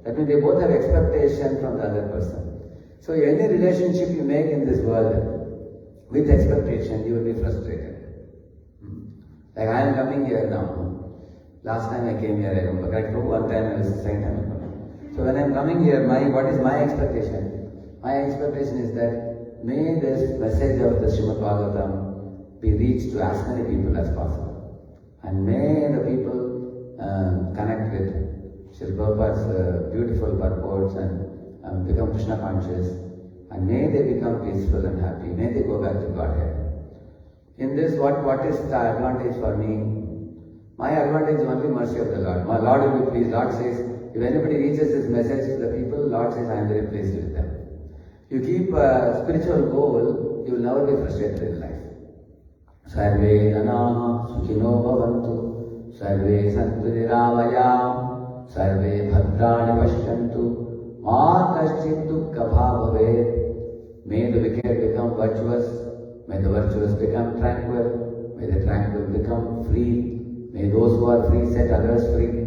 That means they both have expectation from the other person. So any relationship you make in this world with expectation, you will be frustrated. Like I am coming here now. Last time I came here, I remember. Correct? One time I was the second time I came. So when I am coming here, what is my expectation? My expectation is that may this message of the Srimad Bhagavatam be reached to as many people as possible. And may the people connect with Srila Prabhupada's beautiful purports and become Krishna conscious. And may they become peaceful and happy. May they go back to Godhead. In this, what is the advantage for me? My advantage is only mercy of the Lord. My Lord will be pleased. Lord says, if anybody reaches this message to the people, Lord says, I am very pleased with them. You keep a spiritual goal, you will never be frustrated in life. Sarve janaha sukhino bhavantu, sarve santu niravaya, sarve bhadrani pashyantu, ma kaschit dukkha bhavaved. May the wicked become virtuous. May the virtuous become tranquil. May the tranquil become free. May those who are free set others free.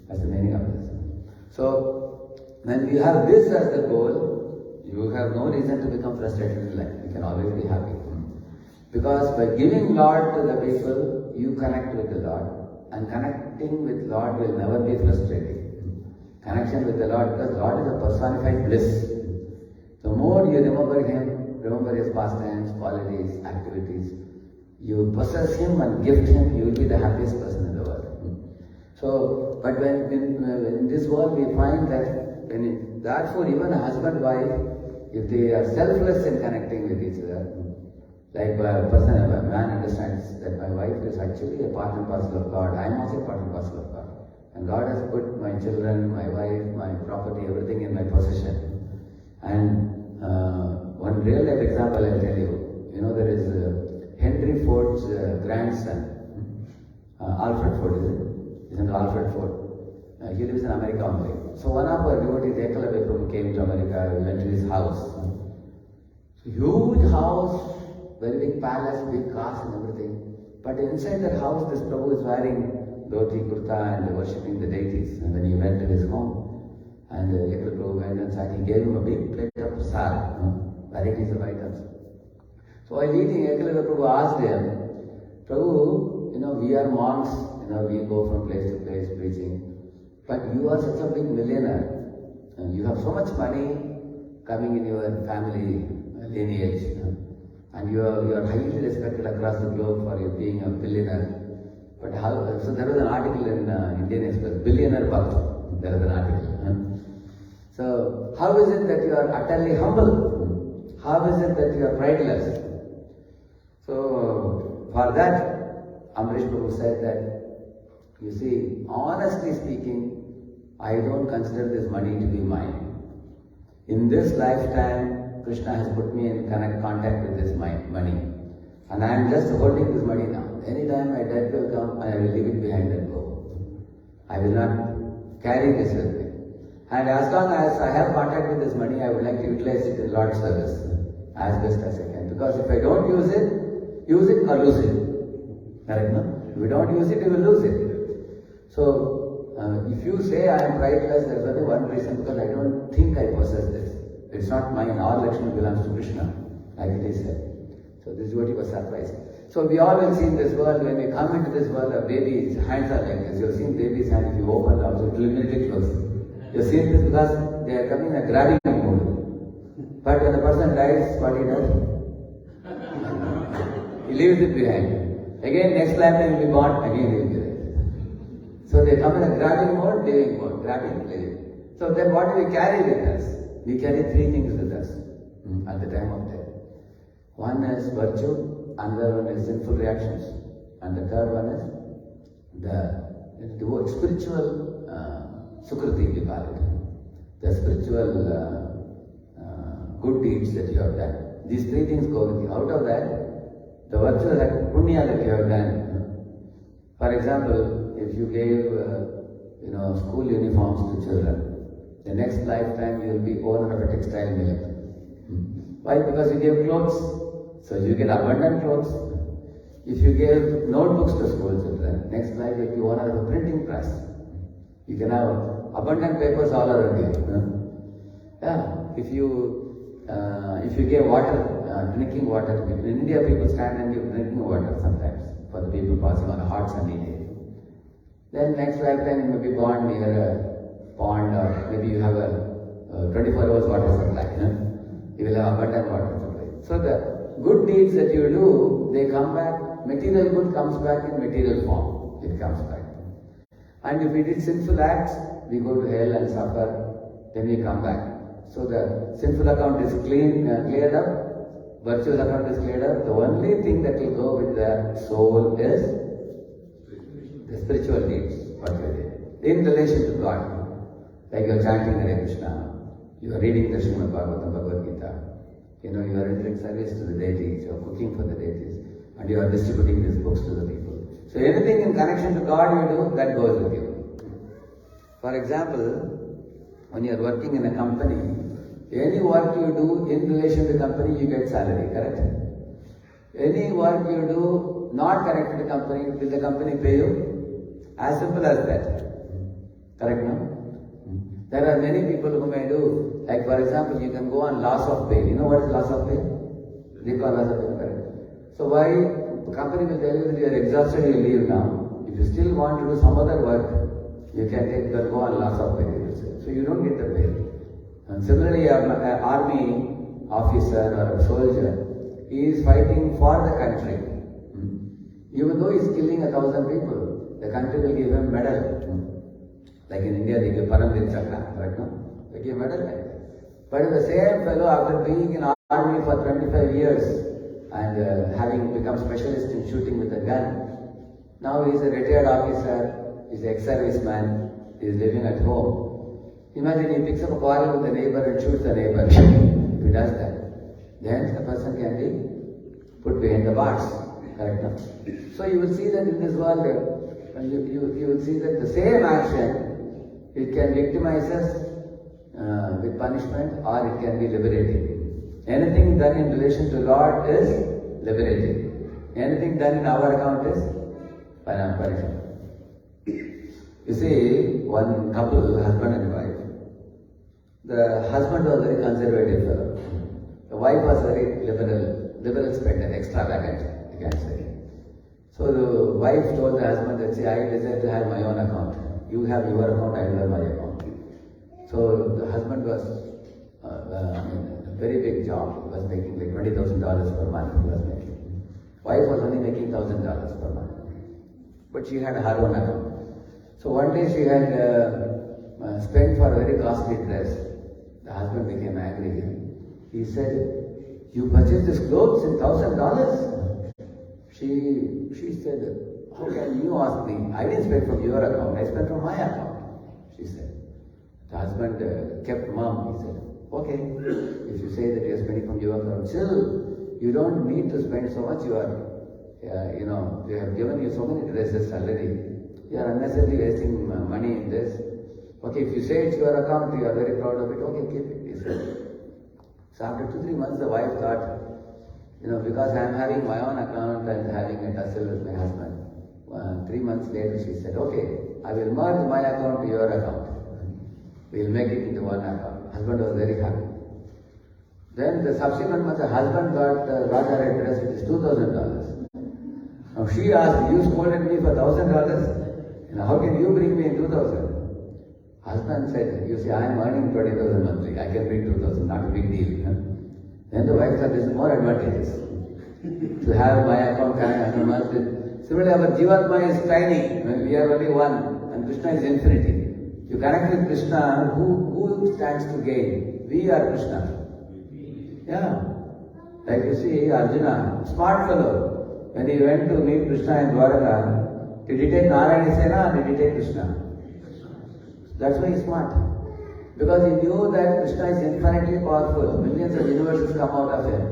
That's the meaning of this. So, when you have this as the goal, you have no reason to become frustrated in life. You can always be happy. Because by giving Lord to the people, you connect with the Lord. And connecting with Lord will never be frustrating. Connection with the Lord, because Lord is a personified bliss. The more you remember Him, remember His pastimes, qualities, activities, you possess Him and gift Him, you will be the happiest person in the world. So, but when in this world we find that, therefore even a husband, wife, if they are selfless in connecting with each other, like a man understands that my wife is actually a part and parcel of God, I am also a part and parcel of God. And God has put my children, my wife, my property, everything in my possession. And one real life example I will tell you. There is Henry Ford's grandson, Alfred Ford, is it? Isn't it Alfred Ford? He lives in America only. So one of our devotees, Ekalabya Prabhu, came to America. We went to his house. So huge house, very big palace, big cars and everything. But inside that house, this Prabhu is wearing dhoti, kurta and worshipping the deities. And when he went to his home, and Ekalabya Prabhu went inside, he gave him a big plate of prasad, varieties of items. So while eating, Ekalabya Prabhu asked him, Prabhu, we are monks, we go from place to place preaching. But you are such a big millionaire. You have so much money coming in your family lineage. And you are highly respected across the globe for you being a billionaire. But how? So there was an article in Indian Express, Billionaire Bhakt. There was an article. So how is it that you are utterly humble? How is it that you are prideless? So for that, Amrish Prabhu said that, you see, honestly speaking, I don't consider this money to be mine. In this lifetime, Krishna has put me in contact with this money. And I am just holding this money now. Anytime my death will come, I will leave it behind and go. I will not carry this with me. And as long as I have contact with this money, I would like to utilize it in Lord's service as best as I can. Because if I don't use it or lose it. Correct, no? If you don't use it, you will lose it. So, if you say I am prideless, there is only one reason, because I don't think I possess this. It's not mine, all Lakshmi belongs to Krishna, like it is said. So this devotee was surprised. So we all will see in this world, when we come into this world, a baby's hands are like this. You have seen baby's hand, if you open also, it will immediately close. You have seen this because they are coming in a grabbing mode. But when the person dies, what he does? He leaves it behind. Again, next lifetime he will be born, again he will be there. So they come in a grabbing mode, living mode, grabbing, living. So then what do we carry with us? We carry three things with us at the time of death. One is virtue, another one is sinful reactions, and the third one is the spiritual sukriti, we call it. The spiritual good deeds that you have done. These three things go with you. Out of that, the virtue that punya that you have done. For example, if you gave school uniforms to children, the next lifetime you will be owner of a textile mill. Why? Because you gave clothes, so you get abundant clothes. If you gave notebooks to school children, next life you will be owner of a printing press. You can have abundant papers all around you. If you gave water, drinking water, in India people stand and give drinking water sometimes for the people passing on a hot sunny day. Then next lifetime you may be born near a pond, or maybe you have a 24 hours water supply. You will have abundant water supply. So the good deeds that you do, they come back, material good comes back in material form. It comes back. And if we did sinful acts, we go to hell and suffer, then we come back. So the sinful account is cleared up, virtuous account is cleared up. The only thing that will go with the soul is the spiritual deeds, what you did, in relation to God. Like you are chanting Hare Krishna, you are reading the Srimad Bhagavatam, Bhagavad Gita, you are rendering service to the deities, you are cooking for the deities, and you are distributing these books to the people. So anything in connection to God you do, that goes with you. For example, when you are working in a company, any work you do in relation to the company, you get salary, correct? Any work you do not connected to the company, will the company pay you? As simple as that. Correct, no? There are many people who may do, like for example, you can go on loss of pay. You know what is loss of pay? They call loss of pay, correct? So why the company will tell you that you are exhausted, you leave now. If you still want to do some other work, you can go on loss of pay. So you don't get the pay. And similarly, an army officer or a soldier, he is fighting for the country. Even though he is killing 1,000 people, the country will give him medal. Like in India, they give Paramvir Chakra, right now? They give medal. But if the same fellow, after being in army for 25 years and having become specialist in shooting with a gun, now he is a retired officer, he is an ex-serviceman, he is living at home. Imagine he picks up a quarrel with the neighbor and shoots the neighbor. If he does that, then the person can be put behind the bars. Correct? So you will see that in this world, you will see that the same action It can victimize us with punishment, or it can be liberating. Anything done in relation to Lord is liberating. Anything done in our account is punishment. You see, one couple, husband and wife. The husband was very conservative fellow. The wife was very liberal spender, extravagant, you can say. So the wife told the husband that, see, I desire to have my own account. You have your account, I will have my account. So the husband was in a very big job. He was making like $20,000 per month. He was making. Wife was only making $1,000 per month. But she had her own account. So one day she had spent for a very costly dress. The husband became angry. He said, "You purchased this clothes in $1,000? She said, "How can you ask me? I didn't spend from your account, I spent from my account," she said. The husband kept mum. He said, "Okay, if you say that you are spending from your account, still you don't need to spend so much. You are, we have given you so many dresses already. You are unnecessarily wasting money in this. Okay, if you say it's your account, you are very proud of it. Okay, keep it," he said. So after 2-3 months, the wife thought, because I am having my own account and having a tussle with my husband. 3 months later, she said, "Okay, I will merge my account to your account. We will make it into one account." Husband was very happy. Then the subsequent month, the husband got her a dress which is $2,000. Now she asked, "You scolded me for $1,000. How can you bring me in 2,000? Husband said, "You see, I am earning 20,000 monthly. I can bring 2,000. Not a big deal." Then the wife said, "This is more advantageous to have my account connected." Similarly, our Jivatma is tiny. We are only one, and Krishna is infinity. You connect with Krishna, who stands to gain? We are Krishna. Yeah. Like you see, Arjuna, smart fellow. When he went to meet Krishna in Dwaraka, did he take Narayana Sena or did he take Krishna? That's why he's smart. Because he knew that Krishna is infinitely powerful. Millions of universes come out of him.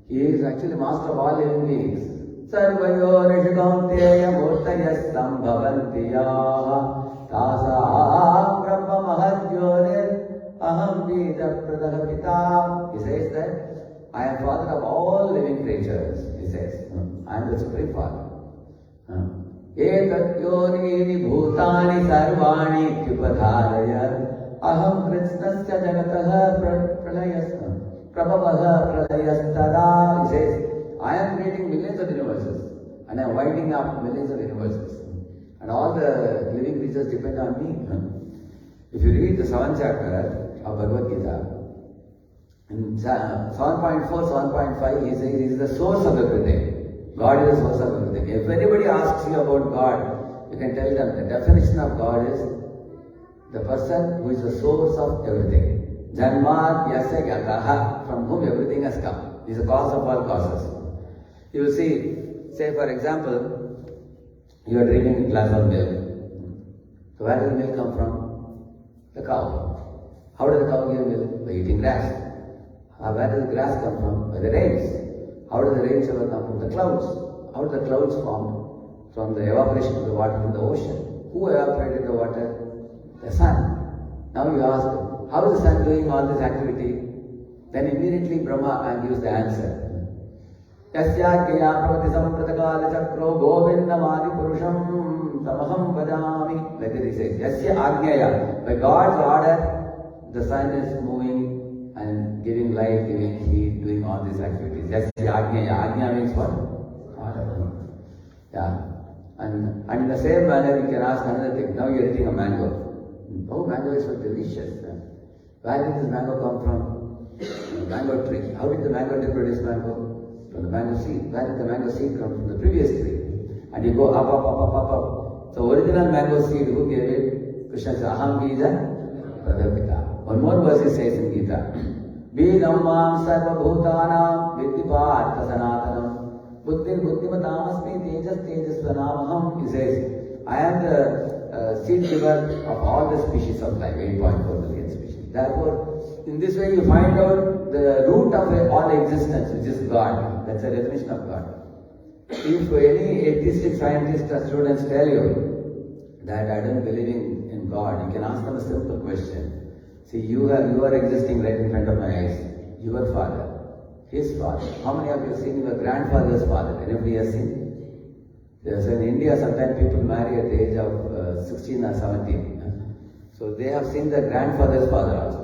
He is actually master of all living beings. Sarvayo Rishikaunteya Murtaya Sambhavantiya Tasa Brahma Mahajyoner Aham Vida Pradahapita. He says that I am father of all living creatures. He says, I am the Supreme Father. Etat yonini bhutani sarvani kyupadharaya aham krishnasya jagataha prabhavaha pralayastada. He says, I am creating millions of universes and I am winding up millions of universes. And all the living creatures depend on me. If you read the 7th chapter of Bhagavad Gita, in 7.4, 7.5, he says he is the source of everything. God is the source of everything. If anybody asks you about God, you can tell them the definition of God is the person who is the source of everything. Janmad yasya yataha, from whom everything has come. He is the cause of all causes. You will see, say for example, you are drinking a glass of milk. So where does the milk come from? The cow. How does the cow give milk? By eating grass. Where does the grass come from? By the rains. How does the rains ever come from? The clouds. How do the clouds form? From the evaporation of the water from the ocean. Who evaporated the water? The sun. Now you ask, how is the sun doing all this activity? Then immediately Brahma gives the answer. Yasyagya pravati sampradakala chakro govindamadi purusham tamaham vajami. Like that he says, Yasya Agnaya. By God's order, the sun is moving and giving light, giving heat, doing all these activities. Yasya Agnaya. Agnya means what? Order. Yeah. And in the same manner, you can ask another thing. Now you are eating a mango. Oh, mango is so delicious. Where did this mango come from? The mango tree. How did the mango tree produce mango? From the mango seed. Where did the mango seed come from? The previous tree. And you go up. So original mango seed, who gave it? Krishna says, Aham Bija Pradapita. One more verse he says in Gita. Bidam mam sarva bhutanam viddhipartha sanatanam buddhir buddhimatamasmi tejas tejasvanamaham. He says, I am the seed giver of all the species of life, 8.4 billion species. Therefore, in this way you find out the root of all existence, which is God. That's the definition of God. If any atheistic scientist or students tell you that I don't believe in God, you can ask them a simple question. See, you are existing right in front of my eyes. Your father, his father. How many of you have seen your grandfather's father? Anybody has seen? Yes, in India, sometimes people marry at the age of 16 or 17. So they have seen their grandfather's father also.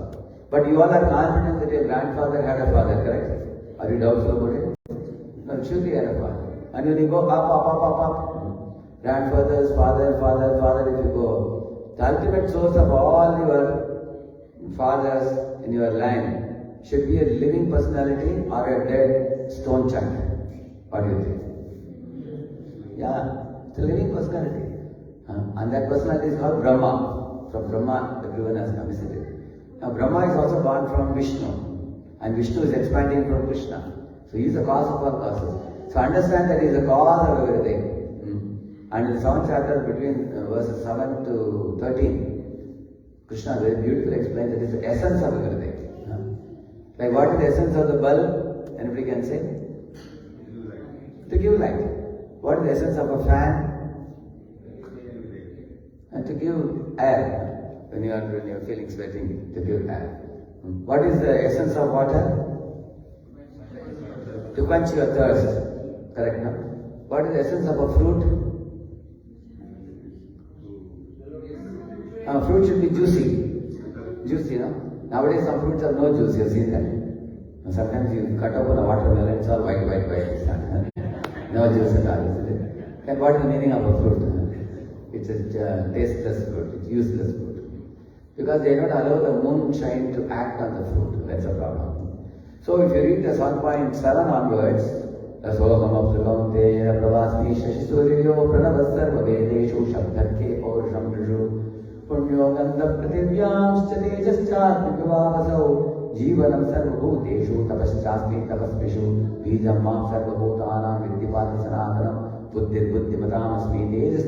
But you all are confident that your grandfather had a father, correct? Are you doubtful about it? No, surely had a father. And when you go up, grandfather's father, if you go, the ultimate source of all your fathers in your line should be a living personality or a dead stone chunk. What do you think? Yeah, it's a living personality. And that personality is called Brahma. From Brahma, everyone has come, isn't it? Now, Brahma is also born from Vishnu. And Vishnu is expanding from Krishna. So he is the cause of all causes. So understand that he is the cause of everything. And in the 7th chapter, between verses 7 to 13, Krishna very beautifully explains that it is the essence of everything. Like what is the essence of the bulb? Anybody can say? To give light. What is the essence of a fan? And to give air. When you are feeling sweating, to give air. What is the essence of water? To quench your thirst. Correct, no? What is the essence of a fruit? Fruit should be juicy. Juicy, no? Nowadays some fruits have no juice, you have seen that? And sometimes you cut open a watermelon, it's all white. No juice at all, isn't it? And what is the meaning of a fruit? It's a tasteless fruit, it's useless fruit. Because they don't allow the moonshine to act on the fruit, that's a problem. So if you read the 1.7 onwards, Rasoham Apsukam Pravasmi Shashisuryo Pranavasarva Vedeshu Shabdhake Paurusham Rishu Punyo Gandha Prativyam Tejaschat Vivavasau Jivanam Sarvabhuteshu Tapaschasmi Tapaspishu Bijam Mam Sarvabhutanam Vidyapati Sanatanam Buddhir Buddhimatamasmi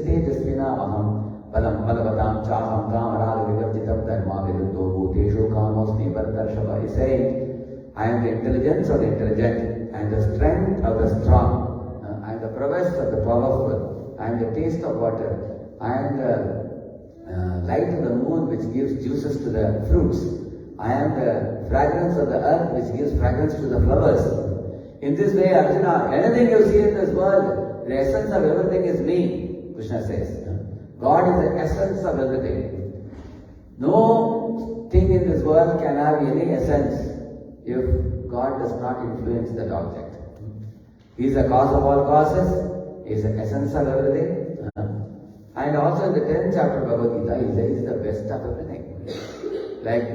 Tejasvina Aham Palam Palavatam Chaham Kamarada Vivarjitam Dharma Viduddho Bhuteshu Kamosmi Vartarshava. He said, I am the intelligence of the intelligent, I am the strength of the strong, I am the prowess of the powerful, I am the taste of water, I am the light of the moon which gives juices to the fruits, I am the fragrance of the earth which gives fragrance to the flowers. In this way, Arjuna, anything you see in this world, the essence of everything is me, Krishna says. God is the essence of everything. No thing in this world can have any essence if God does not influence that object. He is the cause of all causes, He is the essence of everything. And also in the 10th chapter of Bhagavad Gita, He says He is the best of everything. Like,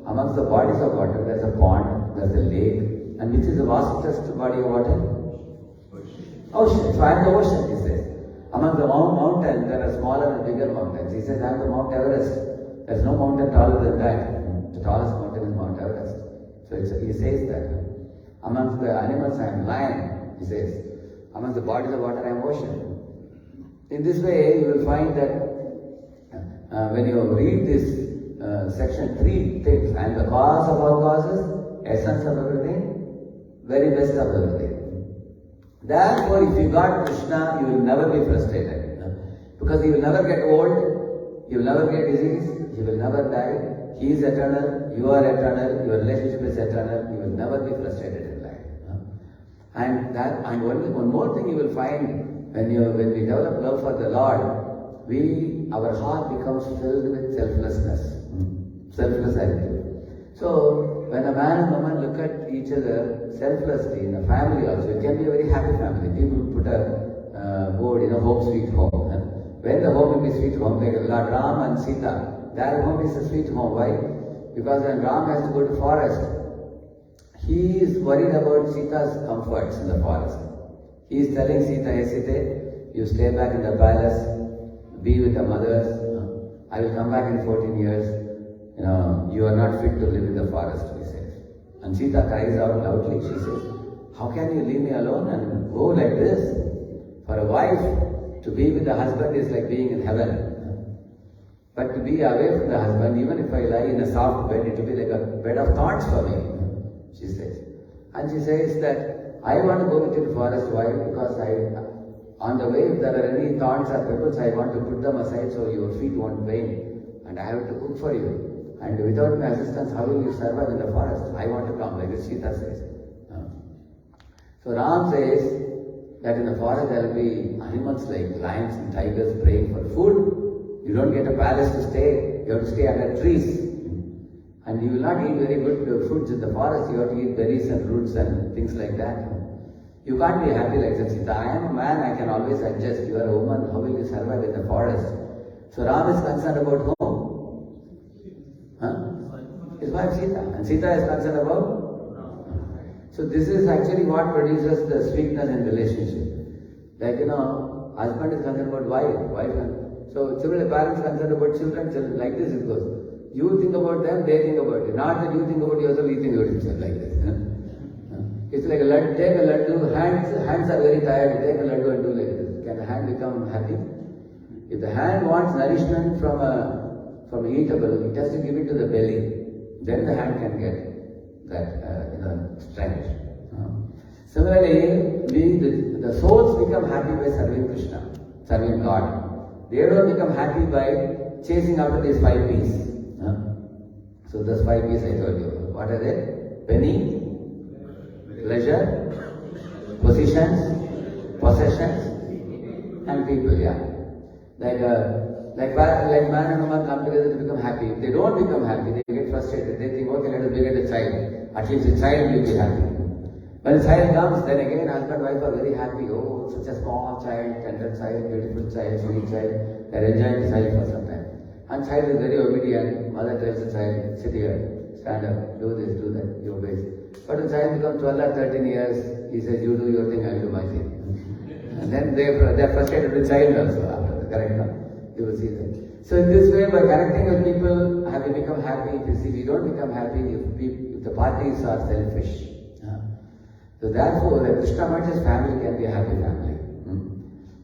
amongst the bodies of water, there's a pond, there's a lake, and which is the vastest body of water? Ocean. So I am the ocean, he says. Among the mountains, there are smaller and bigger mountains. He says, I am the Mount Everest. There's no mountain taller than that. The tallest mountain is Mount Everest. So he says that. Amongst the animals, I am lion, he says. Amongst the bodies of water, I am ocean. In this way, you will find that when you read this section 3 things, I am the cause of all causes, essence of everything, very best of everything. Therefore, if you got Krishna, you will never be frustrated. Because you will never get old, you will never get disease, you will never die. He is eternal, you are eternal, your relationship is eternal, you will never be frustrated in life. And one more thing you will find when we develop love for the Lord, our heart becomes filled with selflessness, selfless attitude. So when a man and woman look at each other selflessly in a family also, it can be a very happy family. People put a board, home sweet home. When the home will be sweet home, like Lord Ram and Sita, their home is a sweet home. Why? Because when Ram has to go to forest, he is worried about Sita's comforts in the forest. He is telling Sita, hey Sita, you stay back in the palace, be with the mothers. I will come back in 14 years. You are not fit to live in the forest, he says. And Sita cries out loudly. She says, how can you leave me alone and go like this? For a wife, to be with the husband is like being in heaven. But to be away from the husband, even if I lie in a soft bed, it will be like a bed of thorns for me, she says. And she says that, I want to go with you to forest. Why? Because on the way, if there are any thorns or pebbles, I want to put them aside so your feet won't pain. and I have to cook for you. And without my assistance, how will you survive in the forest? I want to come, like this Sita says. So Ram says that in the forest there will be animals like lions and tigers praying for food. You don't get a palace to stay, you have to stay under trees. And you will not eat very good foods in the forest, you have to eat berries and roots and things like that. You can't be happy like that, Sita. I am a man, I can always adjust. You are a woman, how will you survive in the forest? So Ram is concerned about whom? His wife Sita. And Sita is concerned about? So this is actually what produces the sweetness in relationship. Like, husband is concerned about wife. So similarly, parents concerned about children, like this it goes. You think about them, they think about you. Not that you think about yourself, you think about yourself, like this. It's like take a laddu, hands are very tired, take a laddu and do like this. Can the hand become happy? If the hand wants nourishment from eatable, it has to give it to the belly. Then the hand can get that strength. Similarly, the souls become happy by serving Krishna, serving God. They don't become happy by chasing after these 5 P's. So those 5 P's I told you. What are they? Penny, pleasure, positions, possessions, and people. Yeah. Like man and woman come together to become happy. If they don't become happy, they get frustrated. They think, okay, let us beget a child. At least the child will be happy. When the child comes, then again husband and wife are very happy. Oh, such a small child, tender child, beautiful child, sweet child. They are enjoying the child for some time. And child is very obedient. Mother tells the child, sit here, stand up, do this, do that. He obeys. But the child becomes 12 or 13 years. He says, you do your thing, I will do my thing. And then they are frustrated with the child also after the correct one. You will see that. So in this way, by connecting with people, have you become happy? If you see, we don't become happy if the parties are selfish. So therefore, the Krishna conscious family can be a happy family.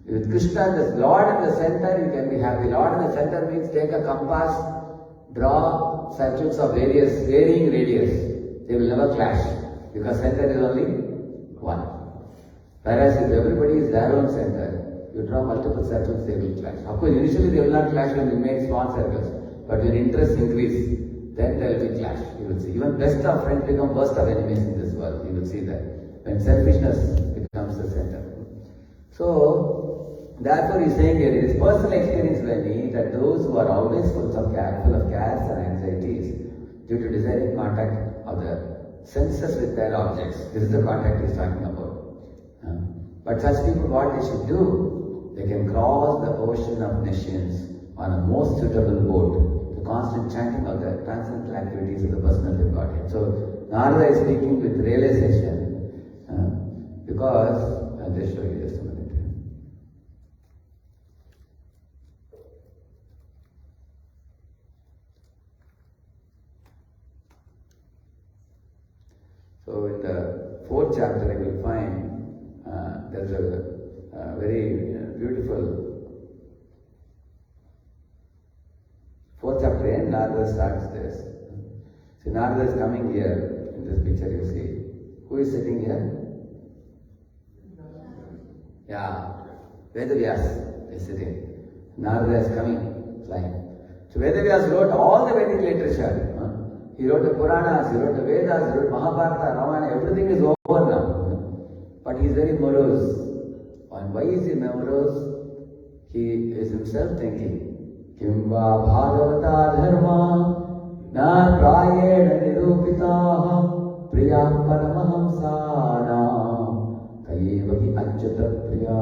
With Krishna, the Lord in the center, you can be happy. Lord in the center means take a compass, draw circles of varying radius. They will never clash because center is only one. Whereas if everybody is their own center, you draw multiple circles, they will clash. Of course, initially they will not clash when you make small circles, but when interests increase, then there will be clash. You will see. Even best of friends become worst of enemies in this world. You will see that. When selfishness becomes the center. So, therefore he is saying here, it is personal experience by me that those who are always full of cares and anxieties due to desiring contact of the senses with their objects. This is the contact he is talking about. But such people, what they should do? They can cross the ocean of nescience on a most suitable boat, the constant chanting of the transcendental activities of the personality of Godhead. So, Narada is speaking with realization. Because, I'll just show you just a minute. So in the 4th chapter you will find there's a very beautiful 4th chapter end, Narada starts this. So Narada is coming here, in this picture you see. Who is sitting here? Yeah, Vedavyas is sitting. Narada is coming, flying. So Vedavyas wrote all the Vedic literature. He wrote the Puranas, he wrote the Vedas, he wrote Mahabharata, Ramayana, everything is over now. But he is very morose. And why is he morose? He is himself thinking, Kimva Bhagavata Dharma Na Prayena Nirupitaha Priya Paramahamsana Kayevahi Achyata Priya.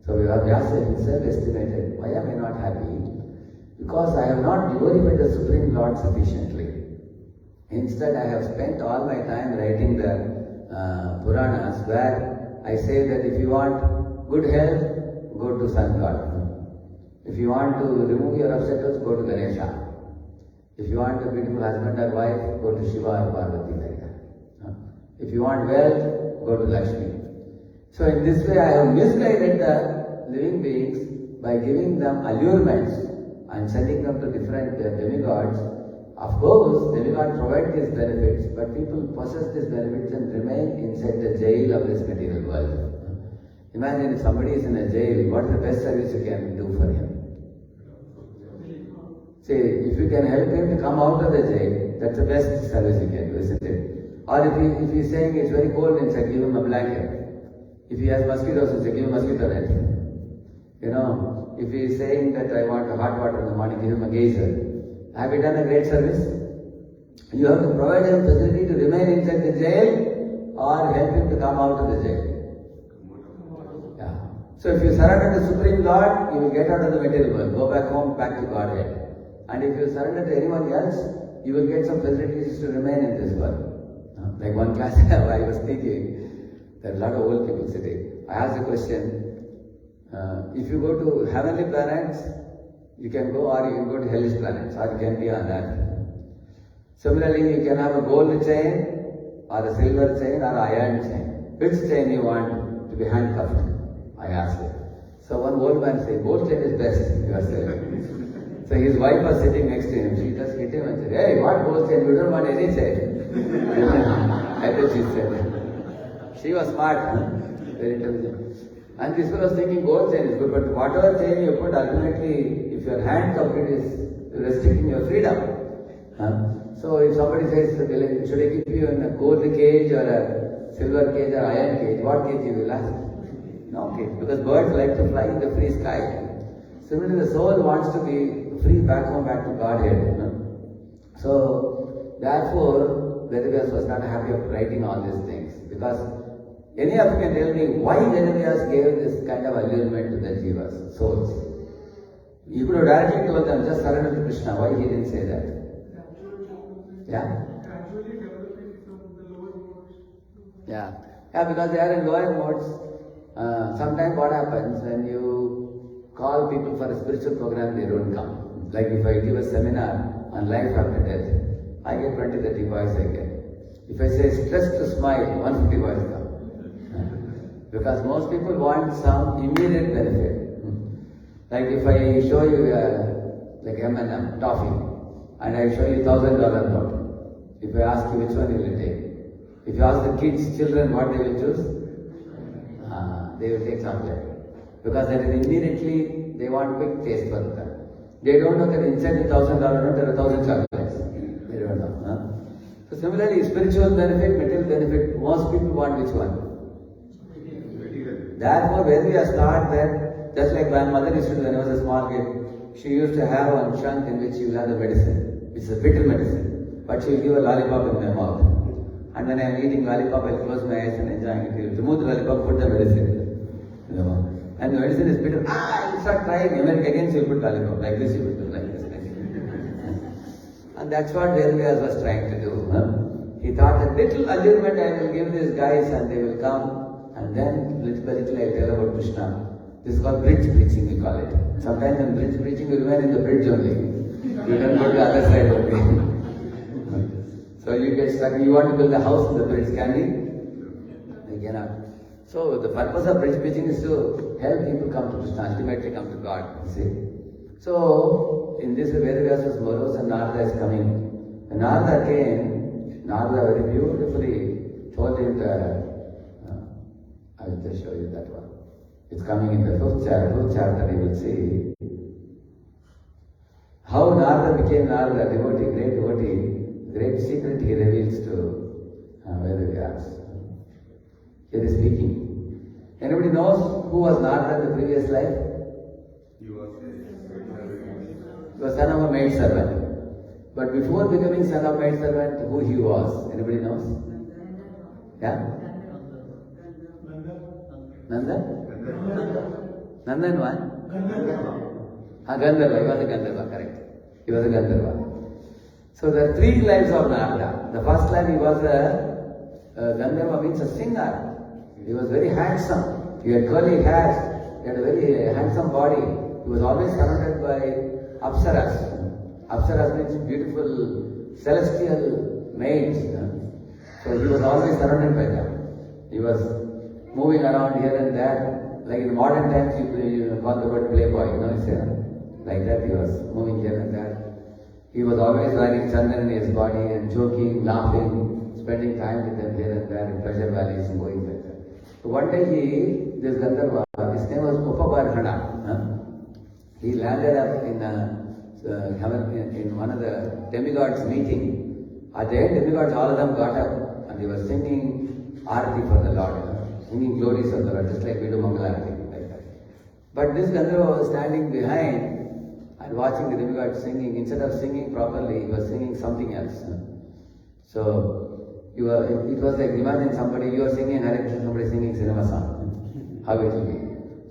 So Vyasa himself estimated, why am I not happy? Because I have not glorified the Supreme Lord sufficiently. Instead, I have spent all my time writing the Puranas where I say that if you want good health, go to Sun God. If you want to remove your obstacles, go to Ganesha. If you want a beautiful husband or wife, go to Shiva or Parvati like that. If you want wealth, go to Lakshmi. So in this way, I have misguided the living beings by giving them allurements and sending them to different demigods. Of course, demigods provide these benefits, but people possess these benefits and remain inside the jail of this material world. Imagine if somebody is in a jail, what is the best service you can do for him? See, if you can help him to come out of the jail, that's the best service you can do, isn't it? Or if he's saying it's very cold inside, give him a blanket. If he has mosquitoes inside, give him a mosquito net. You know, if he is saying that I want hot water in the morning, give him a geyser. Have you done a great service? You have to provide him facility to remain inside the jail or help him to come out of the jail. Yeah. So if you surrender to Supreme Lord, you will get out of the material world. Go back home, back to Godhead. And if you surrender to anyone else, you will get some facilities to remain in this world. Like one class I was thinking, there are a lot of old people sitting. I asked a question, if you go to heavenly planets, you can go, or you can go to hellish planets, or you can be on earth. Similarly, you can have a gold chain, or a silver chain, or iron chain. Which chain you want to be handcuffed? I asked him. So one old man said, gold chain is best, he was saying. So his wife was sitting next to him. She just hit him and said, hey, what gold chain? You don't want any chain. I think she said. She was smart, very intelligent. And this fellow was thinking gold chain is good, but whatever chain you put, ultimately, if your handcuffed, it is restricting your freedom. So if somebody says, should I keep you in a gold cage or a silver cage or iron cage, what cage you will ask? No cage, because birds like to fly in the free sky. Similarly, the soul wants to be free back home, back to Godhead. So, therefore, Vedavyas was not happy of writing all these things, because any of you can tell me why Vedavyas gave this kind of allurement to the jivas, souls. You could have directly told them, just surrender to Krishna. Why he didn't say that? Yeah? Gradually developing from the lower modes. Yeah. Yeah, because they are in lower modes. Sometimes what happens when you call people for a spiritual program, they don't come. Like if I give a seminar on life after death, I get 20-30 boys I get. If I say stress to smile, 150 boys come. Because most people want some immediate benefit. Like if I show you like M&M, toffee, and I show you $1,000 note. If I ask you which one you will take. If you ask the kids, children, what they will choose, they will take chocolate. Because that is immediately, they want quick taste for that. They don't know that inside the $1,000 note there are 1,000 chocolates. They don't know. So similarly, spiritual benefit, material benefit, most people want which one? Therefore, where we are start that, just like grandmother used to do when I was a small kid, she used to have one trunk in which she will have the medicine. It's a bitter medicine. But she will give a lollipop in my mouth. And when I am eating lollipop, I will close my eyes and enjoy it. She will remove the lollipop, put the medicine. You know. And the medicine is bitter. I will start crying. Again she will put lollipop. Like this she will do, like this. And that's what Vedavyas was trying to do. He thought that little allurement I will give these guys and they will come. And then little by little I tell about Krishna. This is called bridge preaching, we call it. Sometimes in bridge preaching, you remain in the bridge only. You don't go to the other side only. So you get stuck. You want to build a house in the bridge, can you? You cannot. So the purpose of bridge preaching is to help people come to Krishna, ultimately come to God. See? So in this way, Vedavyas was morose and Narada is coming. When Narada came, Narada very beautifully told him that. I will just show you that one. It's coming in the fifth chapter, you will see how Narada became Narada, devotee, great devotee. Great secret he reveals to Vedavyas. Here is speaking. Anybody knows who was Narada in the previous life? He He was son of a maid servant. But before becoming son of maid servant, who he was? Anybody knows? Yeah? Nanda? Nandan what? Gandharva. He was a Gandharva, correct. He was a Gandharva. So there are three lives of Narada. The first life he was a Gandharva, means a singer. He was very handsome. He had curly hair. He had a very handsome body. He was always surrounded by Apsaras. Apsaras means beautiful celestial maids. So he was always surrounded by them. He was moving around here and there. Like in modern times, you call the word playboy, like that he was moving here and there. He was always wearing chandan in his body and joking, laughing, spending time with them here and there in pleasure valleys and going like that. So one day this Gandharva, his name was Upabarhana. He landed up in in one of the demigods meeting. At the end, demigods, all of them got up and they were singing Arati for the Lord, singing glories of the Lord, just like we do Mangala Arati, like that. But this Gandharva was standing behind and watching the demigods singing. Instead of singing properly, he was singing something else. So, it was like, imagine somebody, you are singing Hare Krishna, somebody singing cinema song. How it will be.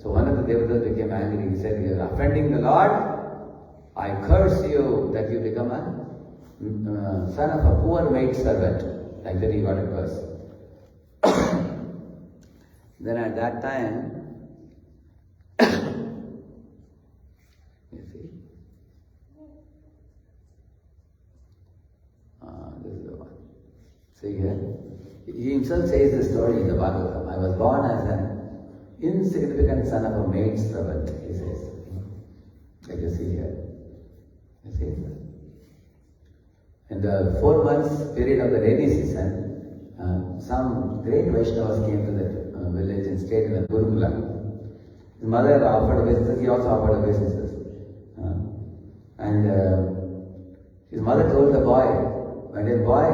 So one of the devatas became angry. He said, you are offending the Lord. I curse you that you become a son of a poor maid servant. Like that he got a curse. Then at that time, you see, this is the one. See here, he himself says the story in the Bhagavatam. I was born as an insignificant son of a maid servant, he says. Like you see here. You see? In the 4 months period of the rainy season, some great Vaishnavas came to the village and stayed in the Gurukula. His mother offered obeisances, he also offered obeisances. His mother told the boy, my dear boy,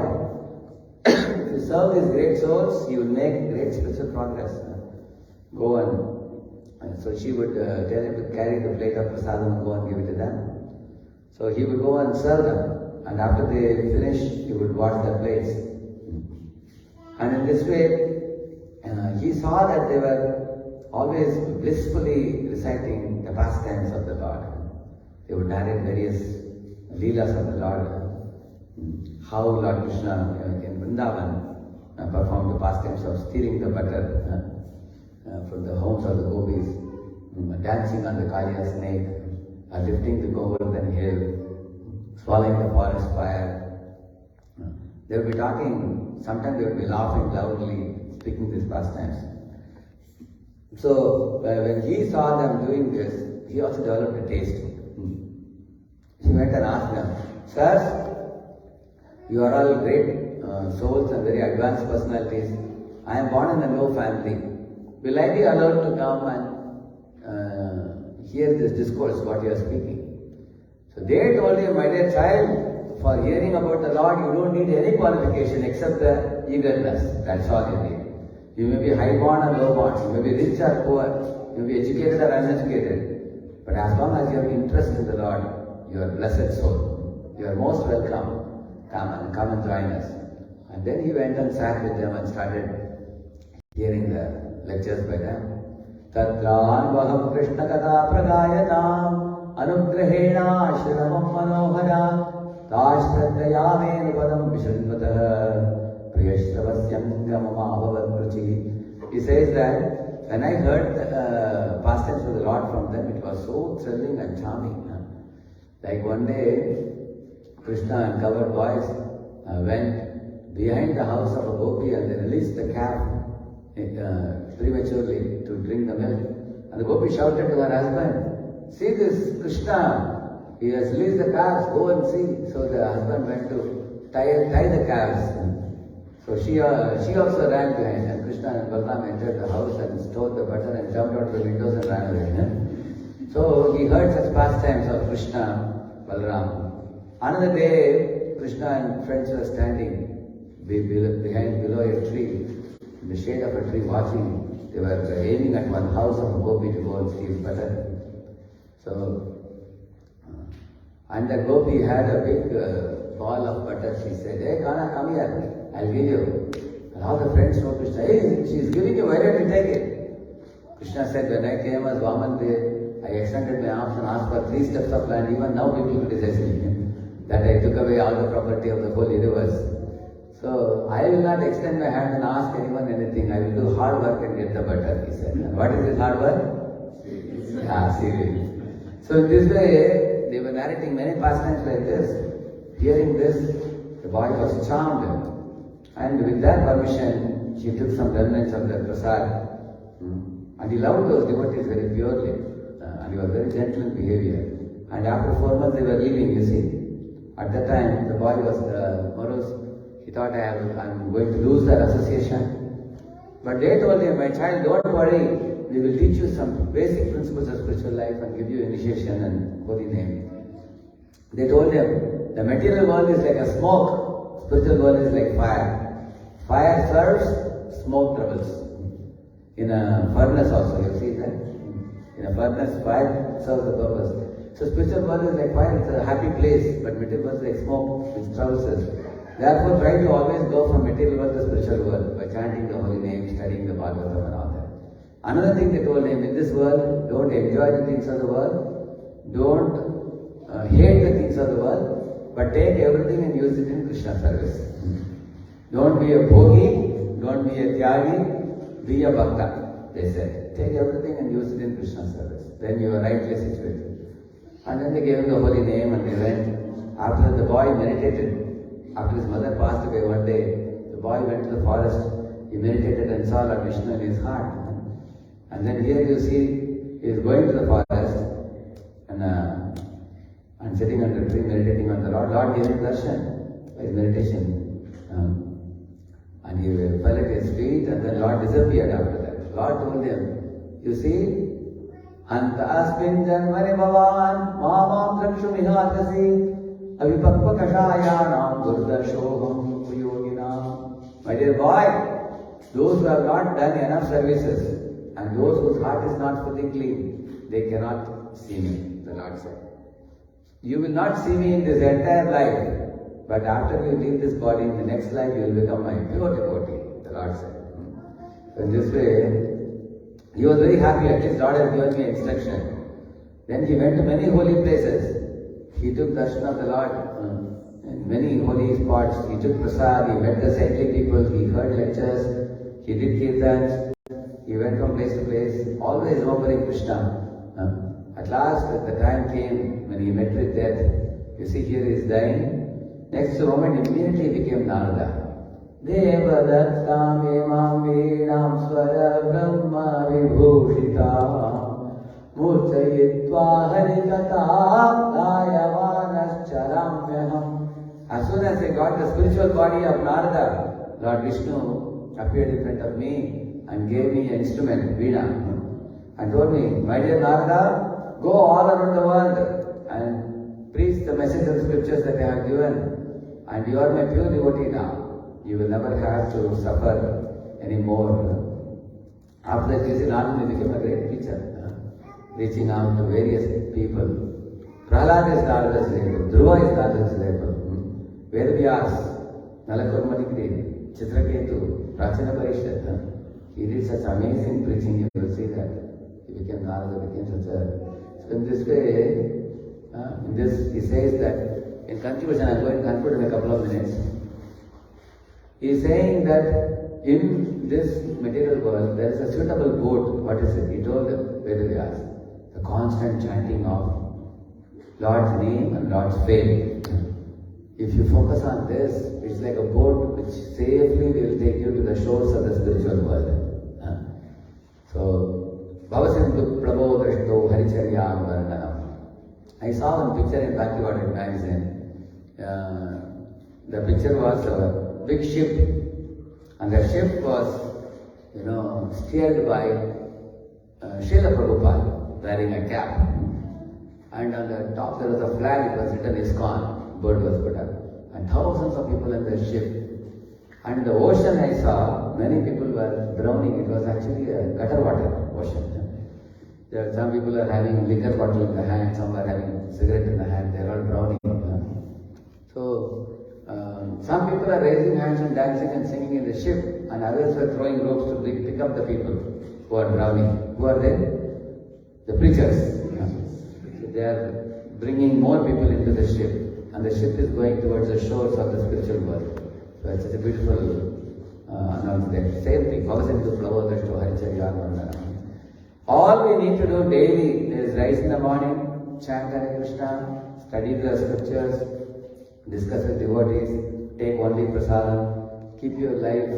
if you serve these great souls, you will make great spiritual progress. Go and so she would tell him to carry the plate of prasadam and go and give it to them. So he would go and serve them, and after they finished, he would wash their plates. And in this way, he saw that they were always blissfully reciting the pastimes of the Lord. They would narrate various leelas of the Lord, how Lord Krishna in Vrindavan performed the pastimes of stealing the butter from the homes of the gopis, dancing on the Kaliya snake, lifting the Govardhan hill, swallowing the forest fire. They would be talking, sometimes they would be laughing loudly, speaking these pastimes. So when he saw them doing this, he also developed a taste. He went and asked them, sirs, you are all great souls and very advanced personalities. I am born in a low family. Will I be allowed to come and hear this discourse, what you are speaking? So they told him, my dear child, for hearing about the Lord, you don't need any qualification except the eagerness. That's all you need. You may be high born or low born, you may be rich or poor, you may be educated or uneducated. But as long as you have interest in the Lord, you are blessed soul. You are most welcome. Come and join us. And then he went and sat with them and started hearing the lectures by them. Tatrān vaham Krishna katha pragayatam anugrahena shriramam manohara tāshraddhayāme nupadam vishanvatah priyashravasya gamamabhavat prachi. He says that when I heard the pastimes of the Lord from them, it was so thrilling and charming. Like one day, Krishna and covered boys went behind the house of a gopi and they released the calf prematurely to drink the milk. And the gopi shouted to her husband, see this Krishna, he has released the calves, go and see. So the husband went to tie the calves. So she also ran behind, and Krishna and Balaram entered the house and stole the butter and jumped out the windows and ran away. So he heard such pastimes of Krishna, Balaram. Another day, Krishna and friends were standing below a tree, in the shade of a tree, watching. They were aiming at one house of a gopi to go and steal butter. So, and the gopi had a big ball of butter. She said, hey, Kana, come here, I'll give you. And all the friends told Krishna, hey, she's giving you, why don't you take it? Krishna said, when I came as Vaman Dev, I extended my arms and asked for 3 steps of land. Even now people criticize me that I took away all the property of the whole universe. So I will not extend my hand and ask anyone anything. I will do hard work and get the butter, he said. And what is this hard work? Seaweed. So in this way, they were narrating many pastimes like this. Hearing this, the boy was charmed. And with their permission, she took some remnants of the prasad. And he loved those devotees very purely. And he was very gentle in behavior. And after 4 months, they were leaving, you see. At that time, the boy was morose. He thought, I'm going to lose that association. But they told him, my child, don't worry. We will teach you some basic principles of spiritual life and give you initiation and holy name. They told him, the material world is like a smoke, spiritual world is like fire. Fire serves, smoke troubles. In a furnace also, you see that? In a furnace, fire serves the purpose. So spiritual world is like fire, it's a happy place, but material world is like smoke, which troubles us. Therefore, try to always go from material world to spiritual world by chanting the holy name, studying the Bhagavatam and all that. Another thing they told him, in this world, don't enjoy the things of the world, don't hate the things of the world, but take everything and use it in Krishna service. Don't be a bhogi, don't be a tyagi, be a bhakta, they said. Take everything and use it in Krishna service. Then you are rightly situated. And then they gave him the holy name and they went. After the boy meditated, after his mother passed away one day, the boy went to the forest, he meditated and saw Lord Vishnu in his heart. And then here you see, he is going to the forest and sitting under a tree meditating on the Lord. Lord gave him darshan by his meditation. And he fell at his feet and then Lord disappeared after that. Lord told him, you see, Anta asmin janmani bhavan mamam drakshumihadasi avipakva kashayanam durdarshoham yoginam. My dear boy, those who have not done enough services and those whose heart is not fully clean, they cannot see me, the Lord said. You will not see me in this entire life, but after you leave this body, in the next life you will become my pure devotee, the Lord said. So in this way, he was very happy, at least God has given me instruction. Then he went to many holy places. He took darshan of the Lord in many holy spots. He took prasad, he met the saintly people, he heard lectures, he did kirtans, he went from place to place, always remembering Krishna. At last, the time came when he met with death. You see, here he is dying. Next moment, immediately he became Narada. Deva dattam emam veenam swara brahma vibhushita murchayitva harikata dayavanas charamyaham. As soon as I got the spiritual body of Narada, Lord Vishnu appeared in front of me and gave me an instrument, Veena, and told me, my dear Narada, go all around the world and preach the message of the scriptures that I have given, and you are my pure devotee now. You will never have to suffer anymore. After that, you see, Narada became a great preacher, reaching out to various people. Prahlad is Narada's disciple, Dhruva is Narada's disciple, Vedavyas, Nalakurmanikri, Chitraketu, Prachina Parishad. He did such amazing preaching, you will see that. He became Narada, became such a... So in this way, he says that, in conclusion, I am going to conclude in a couple of minutes. He is saying that in this material world, there is a suitable boat. What is it? He told Vedavyas, the constant chanting of Lord's name and Lord's fame. If you focus on this, it's like a boat which safely will take you to the shores of the spiritual world. So, Bhavasindu Prabhu Drishto Haricharyam Varnanam. I saw one picture in Bhagavatam magazine. The picture was a big ship, and the ship was, steered by Srila Prabhupada wearing a cap. And on the top there was a flag, it was written ISKCON, bird was put up. And thousands of people in the ship. And in the ocean I saw, many people were drowning. It was actually a gutter water ocean. Some people are having liquor bottle in the hand, some are having cigarette in the hand, they are all drowning. So, some people are raising hands and dancing and singing in the ship, and others are throwing ropes to pick up the people who are drowning. Who are they? The preachers. So they are bringing more people into the ship, and the ship is going towards the shores of the spiritual world. So it's such a beautiful announcement. Same thing, Bhavasindu Prabhu Drishto Haricharyam Varnanam. All we need to do daily is rise in the morning, chant Hare Krishna, study the scriptures, discuss with devotees, take only prasadam, keep your life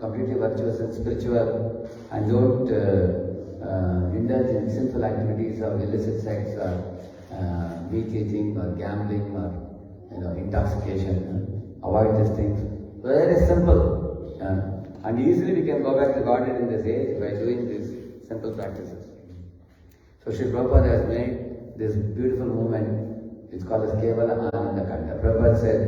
completely virtuous and spiritual, and don't indulge in sinful activities or illicit sex or meat eating or gambling or intoxication. Avoid these things. Very simple, and easily we can go back to Godhead in this age by doing these simple practices. So Sri Prabhupada has made this beautiful movement. It's called as Kevala Ananda Kanda. Prabhupada said,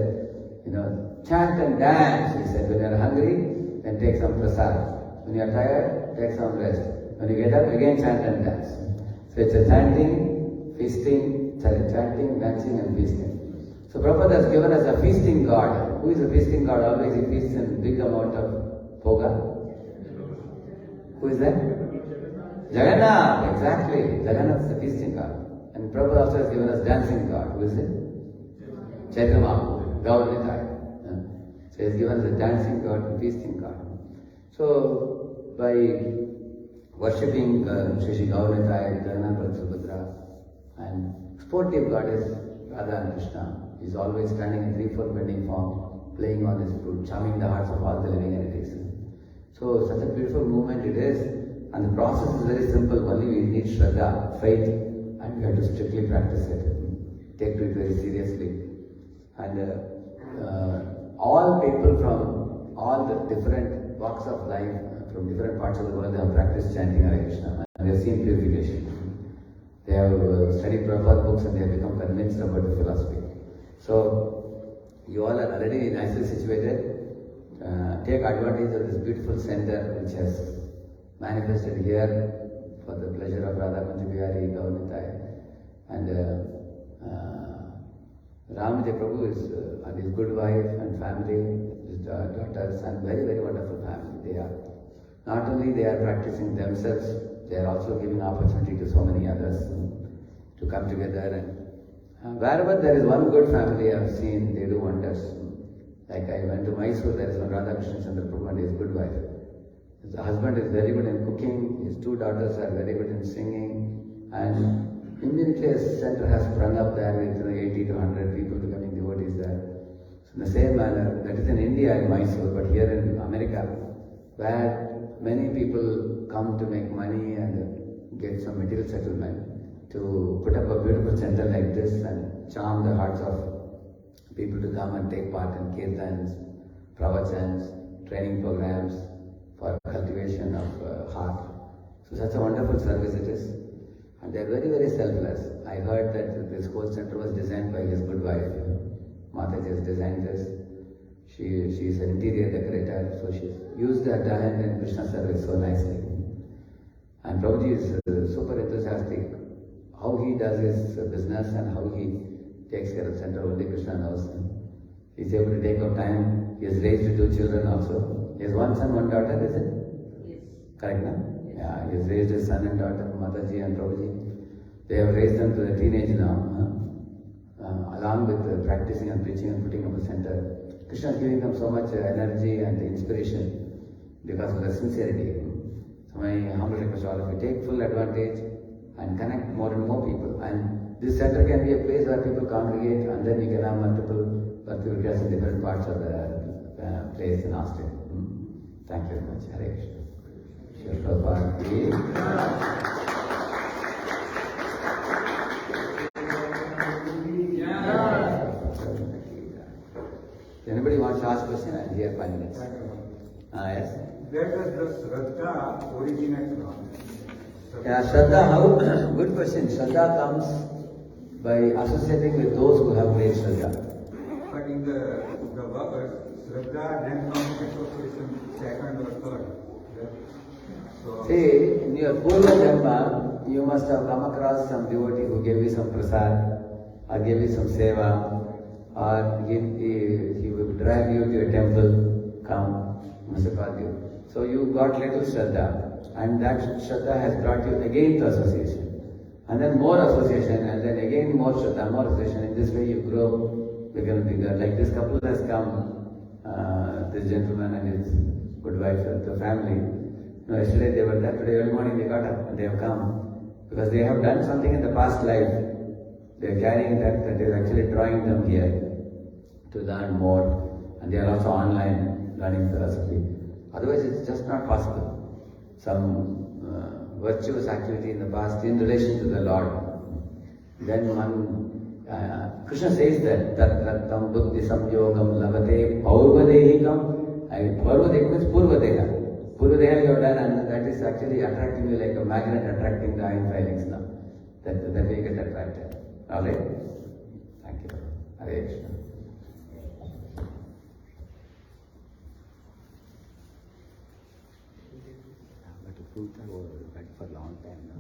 chant and dance. He said, when you're hungry, then take some prasad. When you're tired, take some rest. When you get up, again chant and dance. So it's a chanting, feasting, chanting, dancing and feasting. So Prabhupada has given us a feasting God. Who is a feasting God? Always he feasts in big amount of bhoga. Who is that? Jagannath, exactly. Jagannath is the feasting God. And Prabhupada also has given us dancing God. Who is it? Chaitanya Mahaprabhu, Gaur-Nitai. So he has given us a dancing God and feasting God. So by worshipping Shri Gaur-Nitai, Jagannath, Subhadra, and sportive goddess Radha and Krishna, he is always standing in three-fold bending form, playing on his flute, charming the hearts of all the living entities. So such a beautiful movement it is, and the process is very simple. Only we need Shraddha, faith, and we have to strictly practice it. Take to it very seriously. And all people from all the different walks of life, from different parts of the world, they have practiced chanting Hare Krishna, and they have seen purification. They have studied Prabhupada books and they have become convinced about the philosophy. So, you all are already nicely situated. Take advantage of this beautiful center which has manifested here for the pleasure of Radha Kunja Bihari, Gaur-Nitai. And Ramji Prabhu is and his good wife and family, his daughters, and very, very wonderful family. They are not only they are practicing themselves, they are also giving opportunity to so many others to come together. And wherever there is one good family I have seen, they do wonders. Like I went to Mysore, there is one Radhakrishna Chandra Prabhu and his good wife. His husband is very good in cooking, his two daughters are very good in singing, and immediately a center has sprung up there with 80 to 100 people becoming devotees there. So in the same manner, that is in India, in Mysore, but here in America, where many people come to make money and get some material settlement, to put up a beautiful center like this and charm the hearts of people to come and take part in kirtans, pravachans, training programs for cultivation of heart. So such a wonderful service it is. And they are very, very selfless. I heard that this whole center was designed by his good wife. Mataji has designed this. She is an interior decorator, so she used her talent in Krishna service so nicely. And Prabhuji is super enthusiastic. How he does his business and how he takes care of the center, only Krishna knows. He is able to take out time. He has raised two children also. He has one son, one daughter, is it? Yes. Correct, no? Yeah, he has raised his son and daughter, Mataji and Prabhuji. They have raised them to the teenage now, along with practicing and preaching and putting up a center. Krishna is giving them so much energy and inspiration because of their sincerity. So my humble request to all of you, take full advantage and connect more and more people. And this center can be a place where people congregate, and then we can have multiple Bhakti Vikas in different parts of the place in Austin. Thank you very much. Hare Krishna. Shri Prabhupada ki Anybody wants to ask a question? I'll hear 5 minutes. Yes. Where does the Shraddha originate from? Yeah, Shraddha, how? Good question. Shraddha comes by associating with those who have great Shraddha. But in the verse, Shraddha then comes association second or third. So, see, in your Purva Janma, you must have come across some devotee who gave you some prasad, or gave you some seva, or he would drive you to a temple, come, must have called you. So you got little Shraddha, and that Shraddha has brought you again to association. And then more association, and then again more Shraddha, more association. In this way you grow, become bigger. Like this couple has come, this gentleman and his good wife, the family. Yesterday they were there, today early morning they got up and they have come. Because they have done something in the past life. They are carrying that is actually drawing them here to learn more. And they are also online learning philosophy. Otherwise it's just not possible. Some virtuous activity in the past in relation to the Lord. Then one, Krishna says that tam buddhi samyogam lavate paurvadehikam. Paurvadehikam means purvadeha. Purvadeha you have done, and that is actually attracting you like a magnet attracting the iron filings now. That way you get attracted. Alright? Hare Krishna. But the fruit I was wait for a long time now.